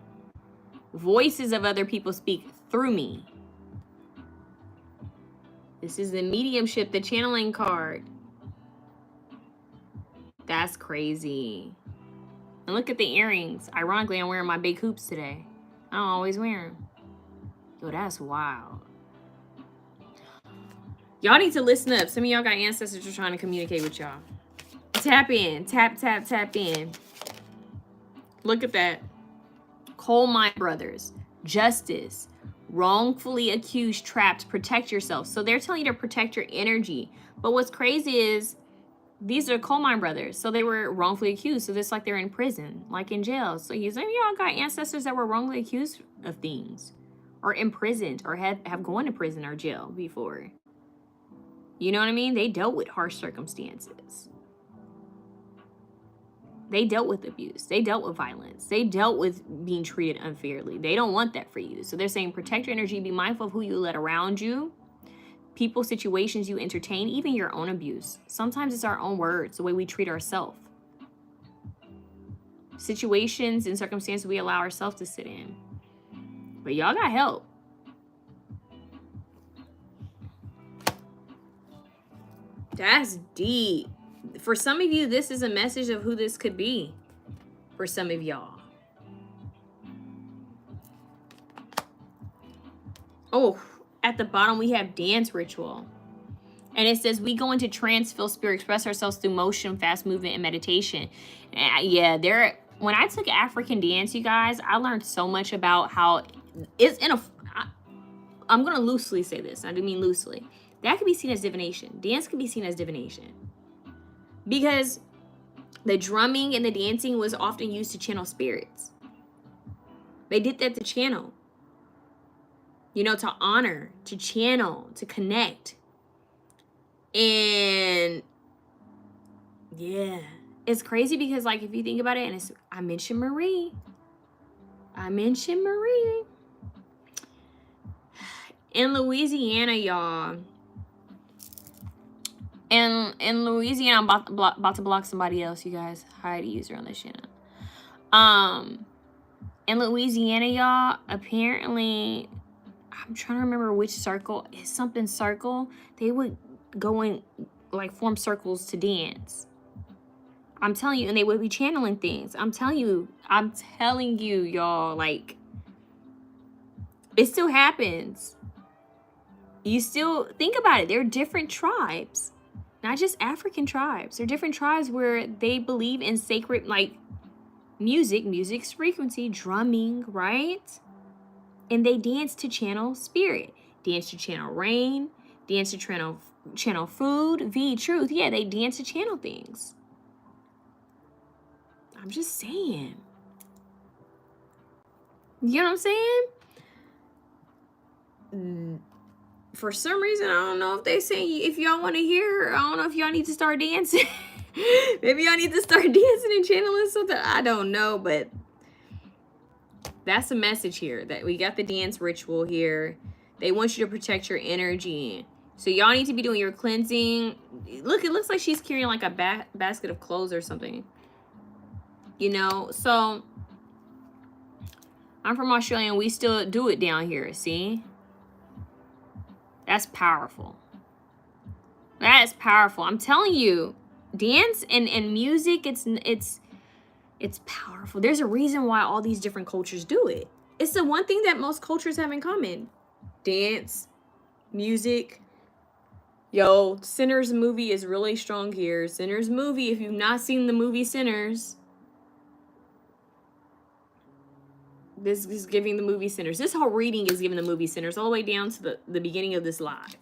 Voices of other people speak through me. This is the mediumship, the channeling card. That's crazy. And look at the earrings. Ironically, I'm wearing my big hoops today. I don't always wear them. Yo, that's wild. Y'all need to listen up. Some of y'all got ancestors who are trying to communicate with y'all. Tap in. Tap, tap, tap in. Look at that. Coal mine brothers. Justice. Wrongfully accused, trapped, protect yourself. So they're telling you to protect your energy. But what's crazy is these are coal mine brothers. So they were wrongfully accused. So it's like they're in prison, like in jail. So you some of y'all got ancestors that were wrongly accused of things, or imprisoned, or have gone to prison or jail before. You know what I mean? They dealt with harsh circumstances. They dealt with abuse. They dealt with violence. They dealt with being treated unfairly. They don't want that for you. So they're saying protect your energy. Be mindful of who you let around you. People, situations you entertain, even your own abuse. Sometimes it's our own words, the way we treat ourselves. Situations and circumstances we allow ourselves to sit in. But y'all got help. That's deep. For some of you, this is a message of who this could be. For some of y'all. Oh, at the bottom we have dance ritual. And it says we go into trance, feel spirit, express ourselves through motion, fast movement, and meditation. Yeah, when I took African dance, you guys, I learned so much about how it's I'm going to loosely say this. I do mean loosely. That could be seen as divination. Dance can be seen as divination. Because the drumming and the dancing was often used to channel spirits. They did that to channel. You know, to honor, to channel, to connect. And yeah, it's crazy because, like, if you think about it, and I mentioned Marie. In Louisiana, y'all. In Louisiana, I'm about to block somebody else, you guys. Hide user on this channel. In Louisiana, y'all, apparently, I'm trying to remember which circle. It's something circle. They would go in, like, form circles to dance. I'm telling you, and they would be channeling things. I'm telling you, y'all, like, it still happens. You still think about it. There are different tribes. Not just African tribes. They're different tribes where they believe in sacred, like, music's frequency, drumming, right? And they dance to channel spirit. Dance to channel rain. Dance to channel food. Truth. Yeah, they dance to channel things. I'm just saying. You know what I'm saying? For some reason, I don't know if they say, if y'all want to hear, I don't know if y'all need to start dancing. Maybe y'all need to start dancing and channeling something. I don't know, but that's a message here. That we got the dance ritual here. They want you to protect your energy. So y'all need to be doing your cleansing. Look, it looks like she's carrying like a basket of clothes or something. You know, so I'm from Australia and we still do it down here, see? That's powerful. That is powerful. I'm telling you, dance and music, it's powerful. There's a reason why all these different cultures do it. It's the one thing that most cultures have in common. Dance, music. Yo, Sinners movie is really strong here. Sinners movie, if you've not seen the movie Sinners, this is giving the movie Sinners. This whole reading is giving the movie Sinners all the way down to the beginning of this live.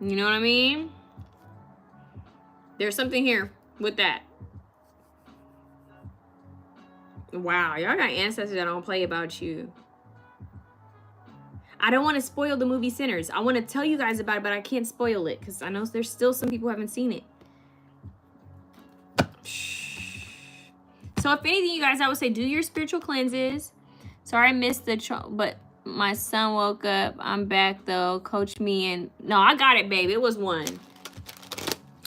You know what I mean? There's something here with that. Wow, y'all got ancestors that don't play about you. I don't want to spoil the movie Sinners. I want to tell you guys about it, but I can't spoil it because I know there's still some people who haven't seen it. So if anything, you guys, I would say do your spiritual cleanses. Sorry I missed but My son woke up. I'm back though. Coach me and no, I got it, babe. It was one.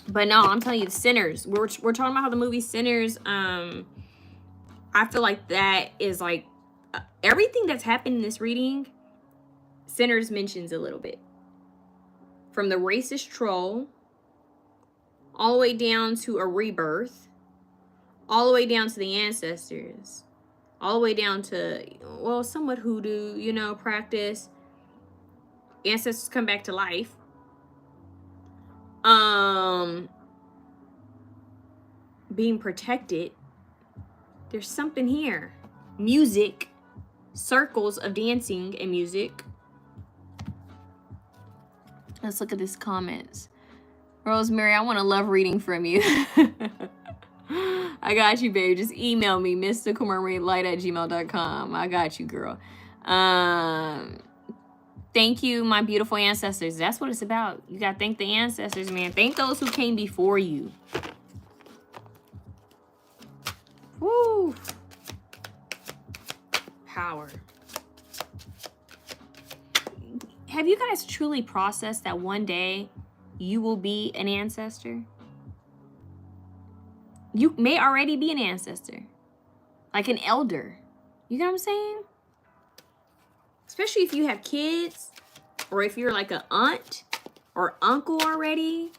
But no, I'm telling you, Sinners. We're talking about how the movie Sinners. I feel like that is like everything that's happened in this reading. Sinners mentions a little bit, from the racist troll, all the way down to a rebirth, all the way down to the ancestors, all the way down to, well, somewhat hoodoo, you know, practice. Ancestors come back to life. Being protected. There's something here. Music. Circles of dancing and music. Let's look at this comments. Rosemary, I want a love reading from you. I got you, babe. Just email me, mystical@gmail.com. I got you, girl. Thank you, my beautiful ancestors. That's what it's about. You got to thank the ancestors, man. Thank those who came before you. Woo. Power. Have you guys truly processed that one day you will be an ancestor? You may already be an ancestor. Like an elder. You know what I'm saying? Especially if you have kids, or if you're like an aunt or uncle already.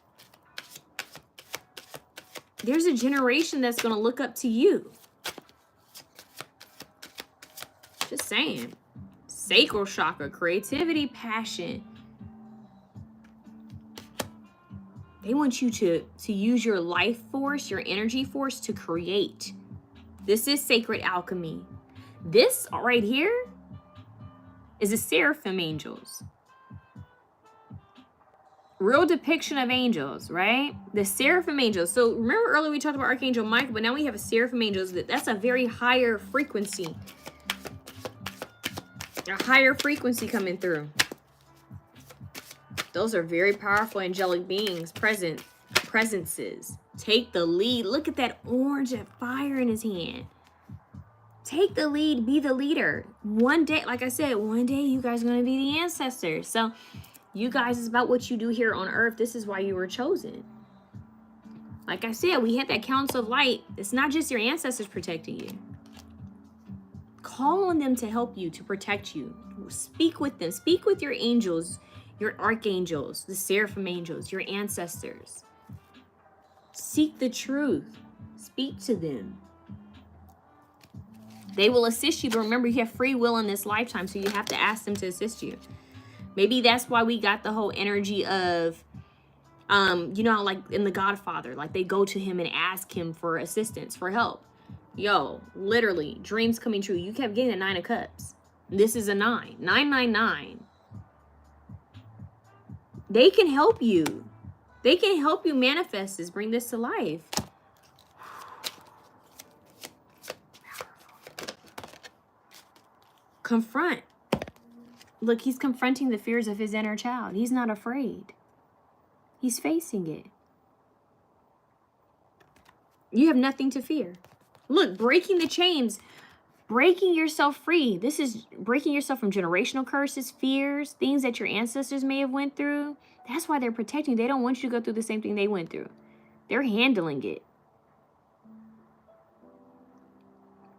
There's a generation that's going to look up to you. Just saying. Sacral chakra, creativity, passion. They want you to use your life force, your energy force to create. This is sacred alchemy. This right here is the seraphim angels. Real depiction of angels, right? The seraphim angels. So remember earlier we talked about Archangel Michael, but now we have a seraphim angels. That's a very higher frequency. A higher frequency coming through. Those are very powerful angelic beings, presences. Take the lead. Look at that orange, that fire in his hand. Take the lead, be the leader. One day, like I said, one day you guys are going to be the ancestors. So you guys, is about what you do here on earth. This is why you were chosen. Like I said, we had that council of light. It's not just your ancestors protecting you. Call on them to help you, to protect you. Speak with them. Speak with your angels, your archangels, the seraphim angels, your ancestors. Seek the truth. Speak to them. They will assist you, but remember, you have free will in this lifetime, so you have to ask them to assist you. Maybe that's why we got the whole energy of, you know, like in The Godfather, like they go to him and ask him for assistance, for help. Yo, literally, dreams coming true. You kept getting the 9 of Cups. This is a 9. 999. They can help you. They can help you manifest this, bring this to life. Confront. Look, he's confronting the fears of his inner child. He's not afraid. He's facing it. You have nothing to fear. Look, breaking the chains, breaking yourself free. This is breaking yourself from generational curses, fears, things that your ancestors may have went through. That's why they're protecting you. They don't want you to go through the same thing they went through. They're handling it.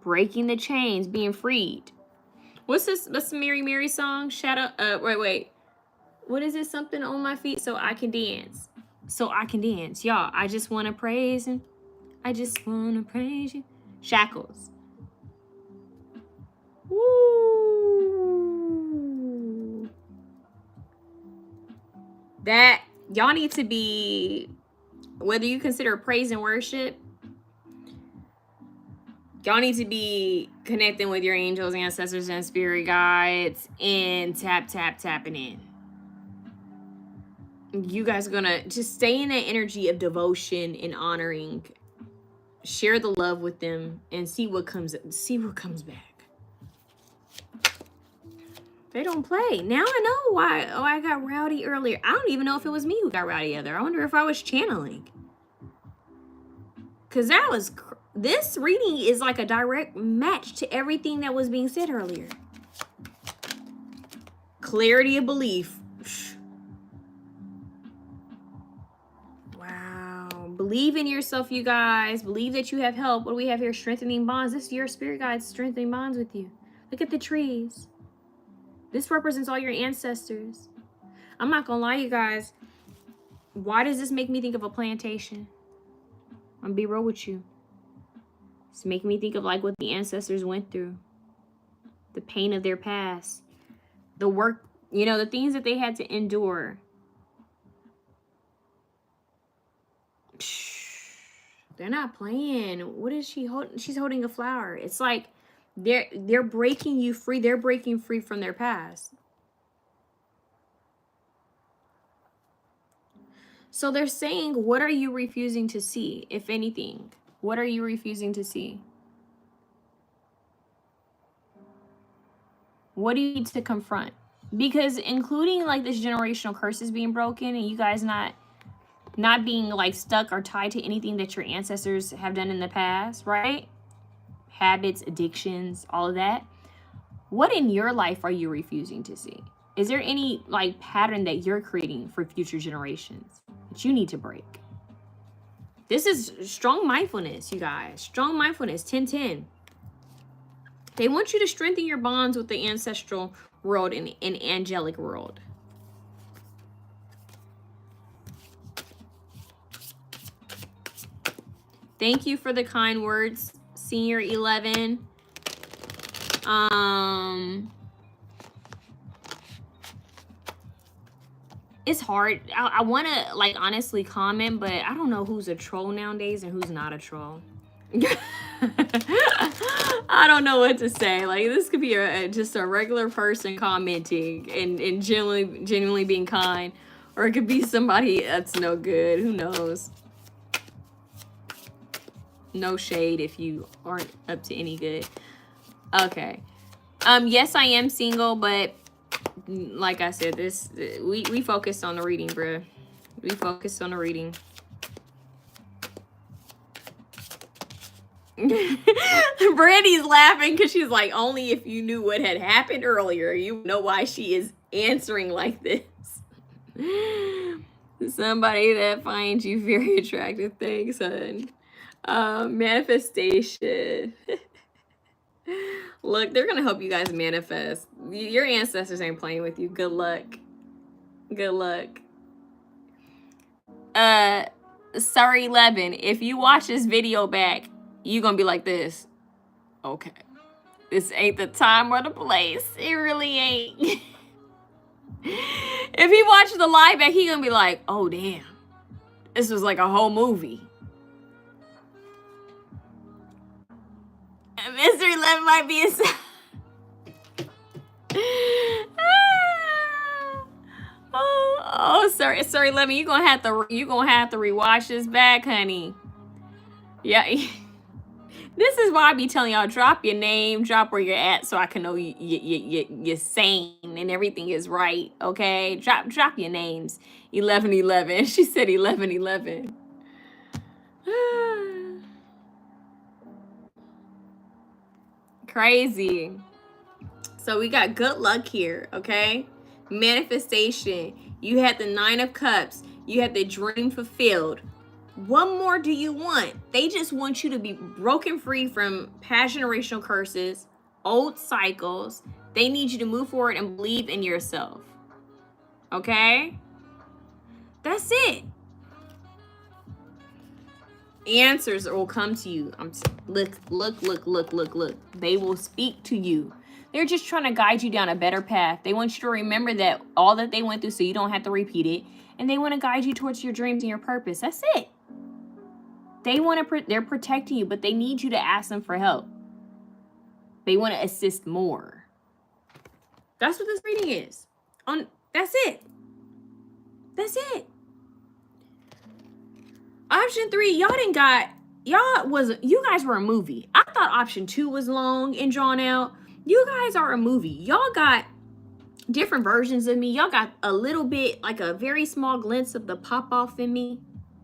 Breaking the chains, being freed. What's this? That's the Mary Mary song. Wait. What is it? Something on my feet so I can dance. So I can dance. Y'all, I just want to praise him. I just want to praise you. Shackles. Woo. That, y'all need to be, whether you consider praise and worship, y'all need to be connecting with your angels, ancestors, and spirit guides and tapping in. You guys are gonna just stay in that energy of devotion and honoring. Share the love with them and see what comes back. They don't play. Now I know why. Oh, I got rowdy earlier. I don't even know if it was me who got rowdy either. I wonder if I was channeling. Because this reading is like a direct match to everything that was being said earlier. clarity of belief. Believe in yourself, you guys. Believe that you have help. What do we have here? Strengthening bonds. This is your spirit guide strengthening bonds with you. Look at the trees. This represents all your ancestors. I'm not gonna lie, you guys. Why does this make me think of a plantation? I'm gonna be real with you. It's making me think of like what the ancestors went through. The pain of their past. The work, you know, the things that they had to endure. They're not playing. What is she holding? She's holding a flower. It's like they're breaking you free. They're breaking free from their past. So they're saying, what are you refusing to see, if anything? What are you refusing to see? What do you need to confront? Because including like this generational curses being broken and you guys not being like stuck or tied to anything that your ancestors have done in the past, right? Habits, addictions, all of that. What in your life are you refusing to see? Is there any like pattern that you're creating for future generations that you need to break? This is strong mindfulness, you guys. Strong mindfulness, 10-10. They want you to strengthen your bonds with the ancestral world and angelic world. Thank you for the kind words, Senior 11. It's hard. I want to like honestly comment, but I don't know who's a troll nowadays and who's not a troll. I don't know what to say. Like this could be just a regular person commenting and genuinely being kind, or it could be somebody that's no good. Who knows? No shade if you aren't up to any good. Okay. Yes, I am single, but like I said, we focused on the reading, bruh. We focused on the reading. Brandy's laughing because she's like, only if you knew what had happened earlier, you know why she is answering like this. Somebody that finds you very attractive. Thanks, hun. Manifestation. Look, they're gonna help you guys manifest. Your ancestors ain't playing with you. Good luck. Good luck. Sorry, 11. If you watch this video back, you gonna be like this. Okay. This ain't the time or the place. It really ain't. If he watched the live back, he gonna be like, oh damn. This was like a whole movie. Mr. 11 might be inside. Sorry, 11. You gonna have to rewatch this back, honey. Yeah. This is why I be telling y'all, drop your name, drop where you're at, so I can know you're sane and everything is right. Okay, drop your names. 1111. She said 1111. Crazy. So we got good luck here, okay? Manifestation. You had the 9 of Cups. You had the dream fulfilled. What more do you want? They just want you to be broken free from past generational curses, old cycles. They need you to move forward and believe in yourself. Okay? That's it. Answers will come to you. Look. They will speak to you. They're just trying to guide you down a better path. They want you to remember that all that they went through so you don't have to repeat it. And they want to guide you towards your dreams and your purpose. That's it. They're protecting you, but they need you to ask them for help. They want to assist more. That's what this reading is. That's it. That's it. Option 3, you guys were a movie. I thought option 2 was long and drawn out. You guys are a movie. Y'all got different versions of me. Y'all got a little bit, like a very small glimpse of the pop off in me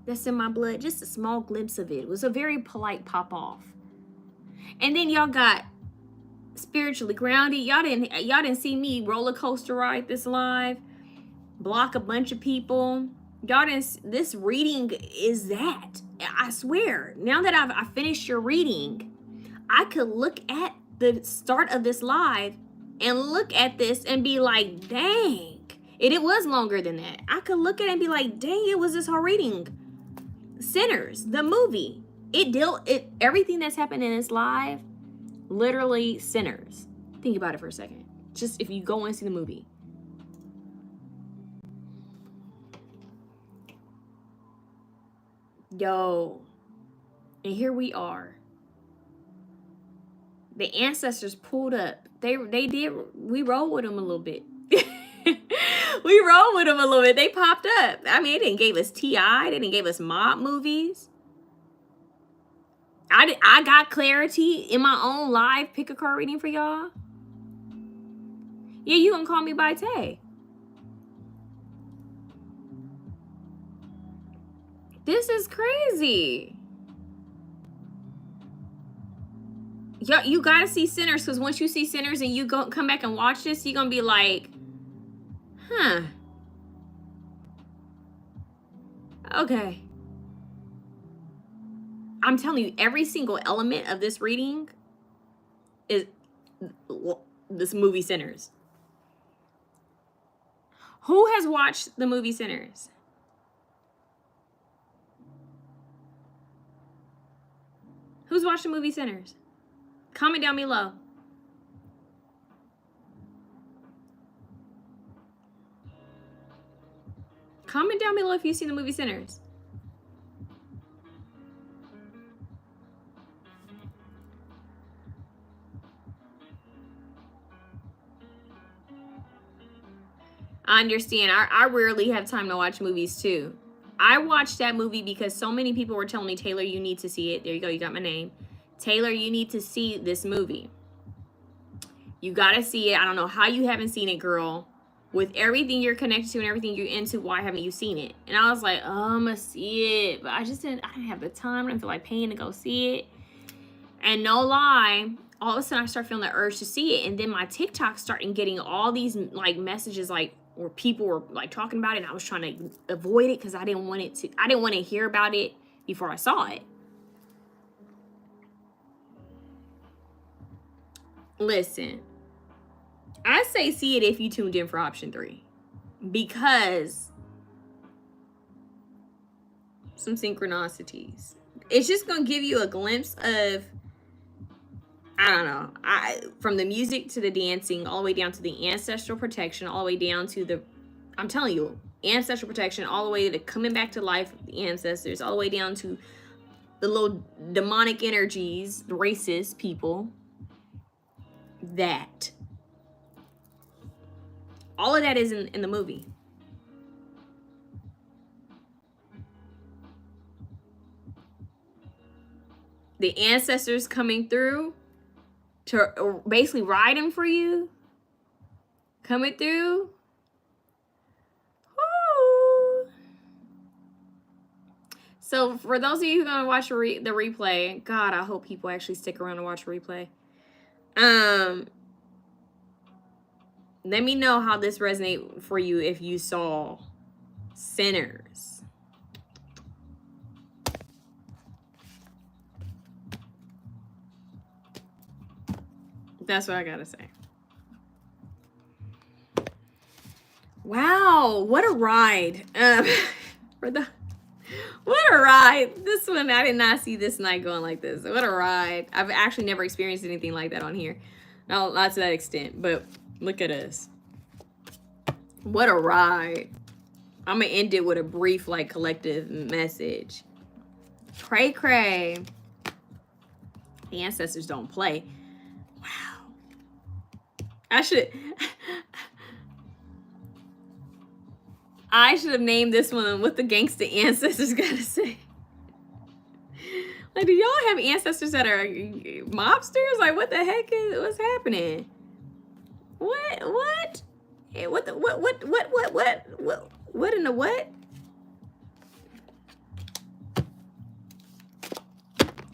that's in my blood. Just a small glimpse of it. It was a very polite pop off. And then y'all got spiritually grounded. Y'all didn't see me roller coaster ride this live, block a bunch of people. Y'all didn't. This reading is that. I swear. Now that I finished your reading, I could look at the start of this live and look at this and be like, dang. It was longer than that. I could look at it and be like, dang, it was this whole reading. Sinners, the movie. Everything that's happened in this live, literally Sinners. Think about it for a second. Just if you go and see the movie. Yo. And here we are. The ancestors pulled up. We rolled with them a little bit. We rolled with them a little bit. They popped up. I mean, they didn't give us T.I. They didn't give us mob movies. I got clarity in my own live pick a card reading for y'all. Yeah, you gonna call me by Tay. This is crazy. Yo, you gotta see Sinners, because once you see Sinners and you come back and watch this, you're gonna be like, huh. Okay. I'm telling you, every single element of this reading is this movie Sinners. Who has watched the movie Sinners? Who's watched the movie Sinners? Comment down below. Comment down below if you've seen the movie Sinners. I understand. I rarely have time to watch movies too. I watched that movie because so many people were telling me, Taylor, you need to see it. There you go. You got my name. Taylor, you need to see this movie. You got to see it. I don't know how you haven't seen it, girl. With everything you're connected to and everything you're into, why haven't you seen it? And I was like, oh, I'm going to see it. But I didn't have the time. I didn't feel like paying to go see it. And no lie, all of a sudden I start feeling the urge to see it. And then my TikTok started getting all these like messages like where people were like talking about it. And I was trying to avoid it because I didn't want to hear about it before I saw it. Listen, I say see it if you tuned in for option 3, because some synchronicities. It's just going to give you a glimpse of, I don't know, from the music to the dancing, all the way down to the ancestral protection, all the way down to the, I'm telling you, ancestral protection, all the way to coming back to life of the ancestors, all the way down to the little demonic energies, the racist people. That. All of that is in the movie. The ancestors coming through to basically riding for you. Coming through. Woo. So for those of you who are going to watch the replay, God, I hope people actually stick around and watch the replay. Let me know how this resonates for you if you saw Sinners. That's what I gotta say. Wow, what a ride. What a ride. This one, I did not see this night going like this. What a ride. I've actually never experienced anything like that on here. No, not to that extent, but look at us. What a ride. I'm going to end it with a brief, like, collective message. Cray cray. The ancestors don't play. Wow. I should have named this one What the Gangsta Ancestors Gotta Say. Like, do y'all have ancestors that are mobsters? Like, what the heck what's happening? What? Hey, what in the what?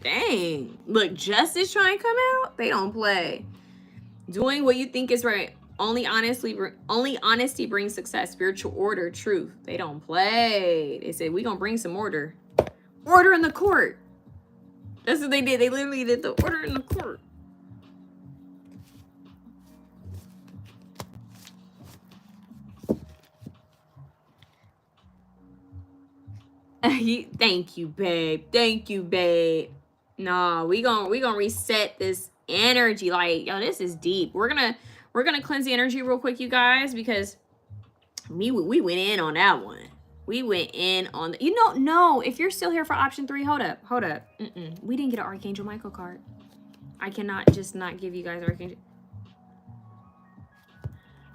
Dang. Look, Justice trying to come out? They don't play. Doing what you think is right. Only honesty brings success. Spiritual order, truth. They don't play. They said, we gonna bring some order. Order in the court. That's what they did. They literally did the order in the court. Thank you, babe. Thank you, babe. No, we gonna reset this energy. Like, yo, this is deep. We're gonna cleanse the energy real quick, you guys, because we went in on that one. We went in on the, no. If you're still here for option 3, hold up. We didn't get an Archangel Michael card. I cannot just not give you guys Archangel.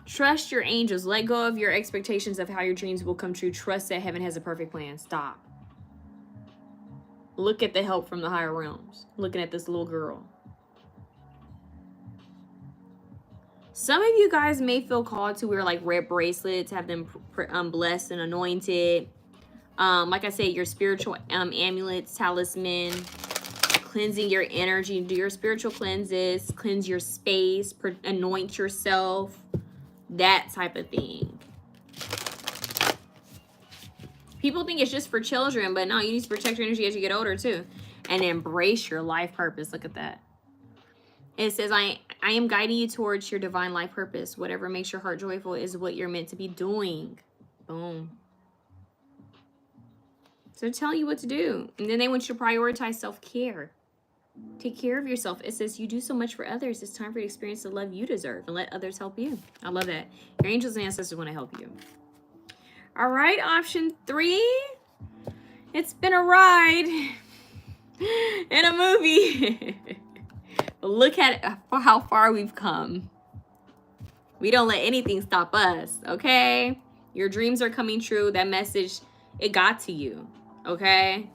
Trust your angels. Let go of your expectations of how your dreams will come true. Trust that heaven has a perfect plan. Stop. Look at the help from the higher realms. Looking at this little girl. Some of you guys may feel called to wear like red bracelets, have them blessed and anointed. Like I said, your spiritual amulets, talisman, cleansing your energy, do your spiritual cleanses, cleanse your space, anoint yourself, that type of thing. People think it's just for children, but no, you need to protect your energy as you get older too. And embrace your life purpose. Look at that. It says, I am guiding you towards your divine life purpose. Whatever makes your heart joyful is what you're meant to be doing. Boom. So tell you what to do. And then they want you to prioritize self-care. Take care of yourself. It says, you do so much for others. It's time for you to experience the love you deserve and let others help you. I love that. Your angels and ancestors want to help you. All right, option 3. It's been a ride in a movie. But look at how far we've come. We don't let anything stop us, okay? Your dreams are coming true. That message, it got to you, okay?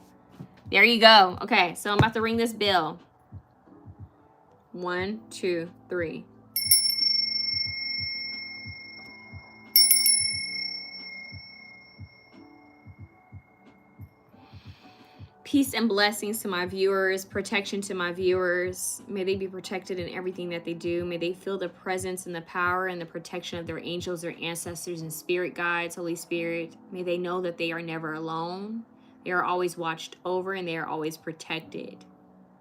There you go. Okay, so I'm about to ring this bell. 1, 2, 3. Peace and blessings to my viewers, protection to my viewers. May they be protected in everything that they do. May they feel the presence and the power and the protection of their angels, their ancestors, and spirit guides, Holy Spirit. May they know that they are never alone. They are always watched over and they are always protected.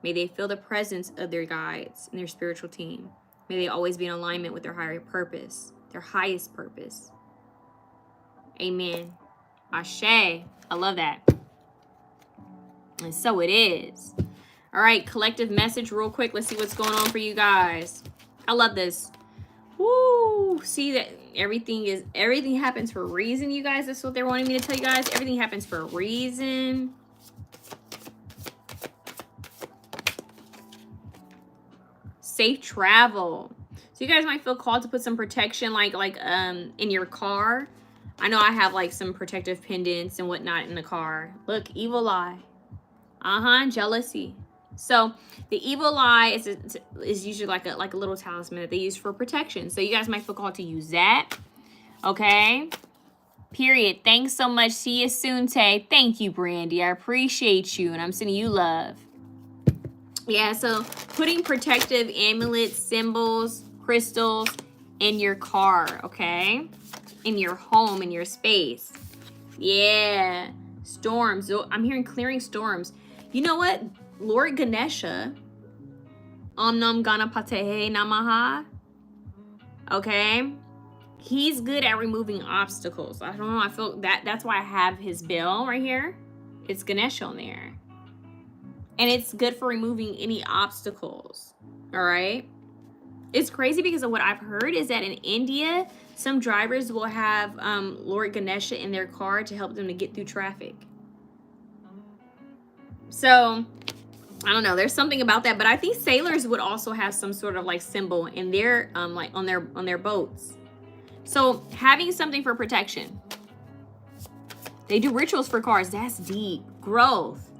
May they feel the presence of their guides and their spiritual team. May they always be in alignment with their higher purpose, their highest purpose. Amen. Ashe. I love that. And so it is. All right, collective message real quick. Let's see what's going on for you guys. I love this. Woo! See that everything happens for a reason, you guys. That's what they're wanting me to tell you guys. Everything happens for a reason. Safe travel. So you guys might feel called to put some protection like in your car. I know I have like some protective pendants and whatnot in the car. Look, evil eye. Jealousy. So the evil eye is usually like a little talisman that they use for protection. So you guys might feel called to use that. Okay. Period. Thanks so much. See you soon, Tay. Thank you, Brandy. I appreciate you, and I'm sending you love. Yeah. So putting protective amulets, symbols, crystals in your car. Okay. In your home, in your space. Yeah. Storms. I'm hearing clearing storms. You know what? Lord Ganesha, Om Nam Ganapatehe Namaha, okay? He's good at removing obstacles. I don't know. I feel that's why I have his bell right here. It's Ganesha on there. And it's good for removing any obstacles, all right? It's crazy because of what I've heard is that in India, some drivers will have Lord Ganesha in their car to help them to get through traffic. So, I don't know. There's something about that, but I think sailors would also have some sort of like symbol in their like on their boats. So, having something for protection. They do rituals for cars. That's deep. Growth.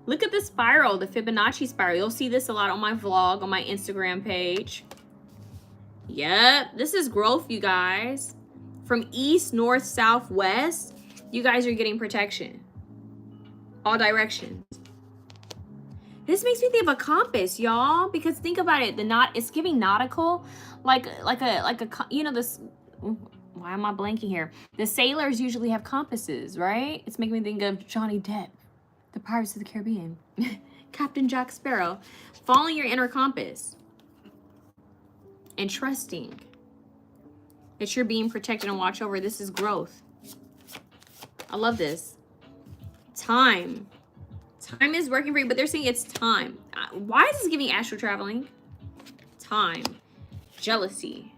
Look at the spiral, the Fibonacci spiral. You'll see this a lot on my vlog, on my Instagram page. Yep, this is growth, you guys. From east, north, south, west, you guys are getting protection. All directions. This makes me think of a compass, y'all, because think about it. The knot, it's giving nautical, like a you know, this. Why am I blanking here? The sailors usually have compasses, right? It's making me think of Johnny Depp, the Pirates of the Caribbean, Captain Jack Sparrow. Following your inner compass and trusting that you're being protected and watched over. This is growth. I love this. Time. Time is working for you, but they're saying it's time. Why is this giving astral traveling? Time. Jealousy.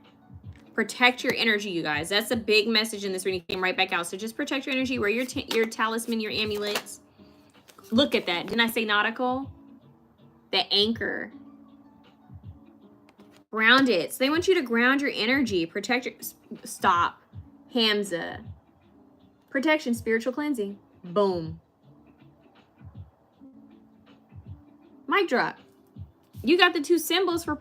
Protect your energy, you guys. That's a big message in this reading. Came right back out. So just protect your energy. Wear your talisman, your amulets. Look at that. Didn't I say nautical? The anchor. Ground it. So they want you to ground your energy. Protect your... Stop. Hamza. Protection. Spiritual cleansing. Boom. Mic drop. You got the two symbols for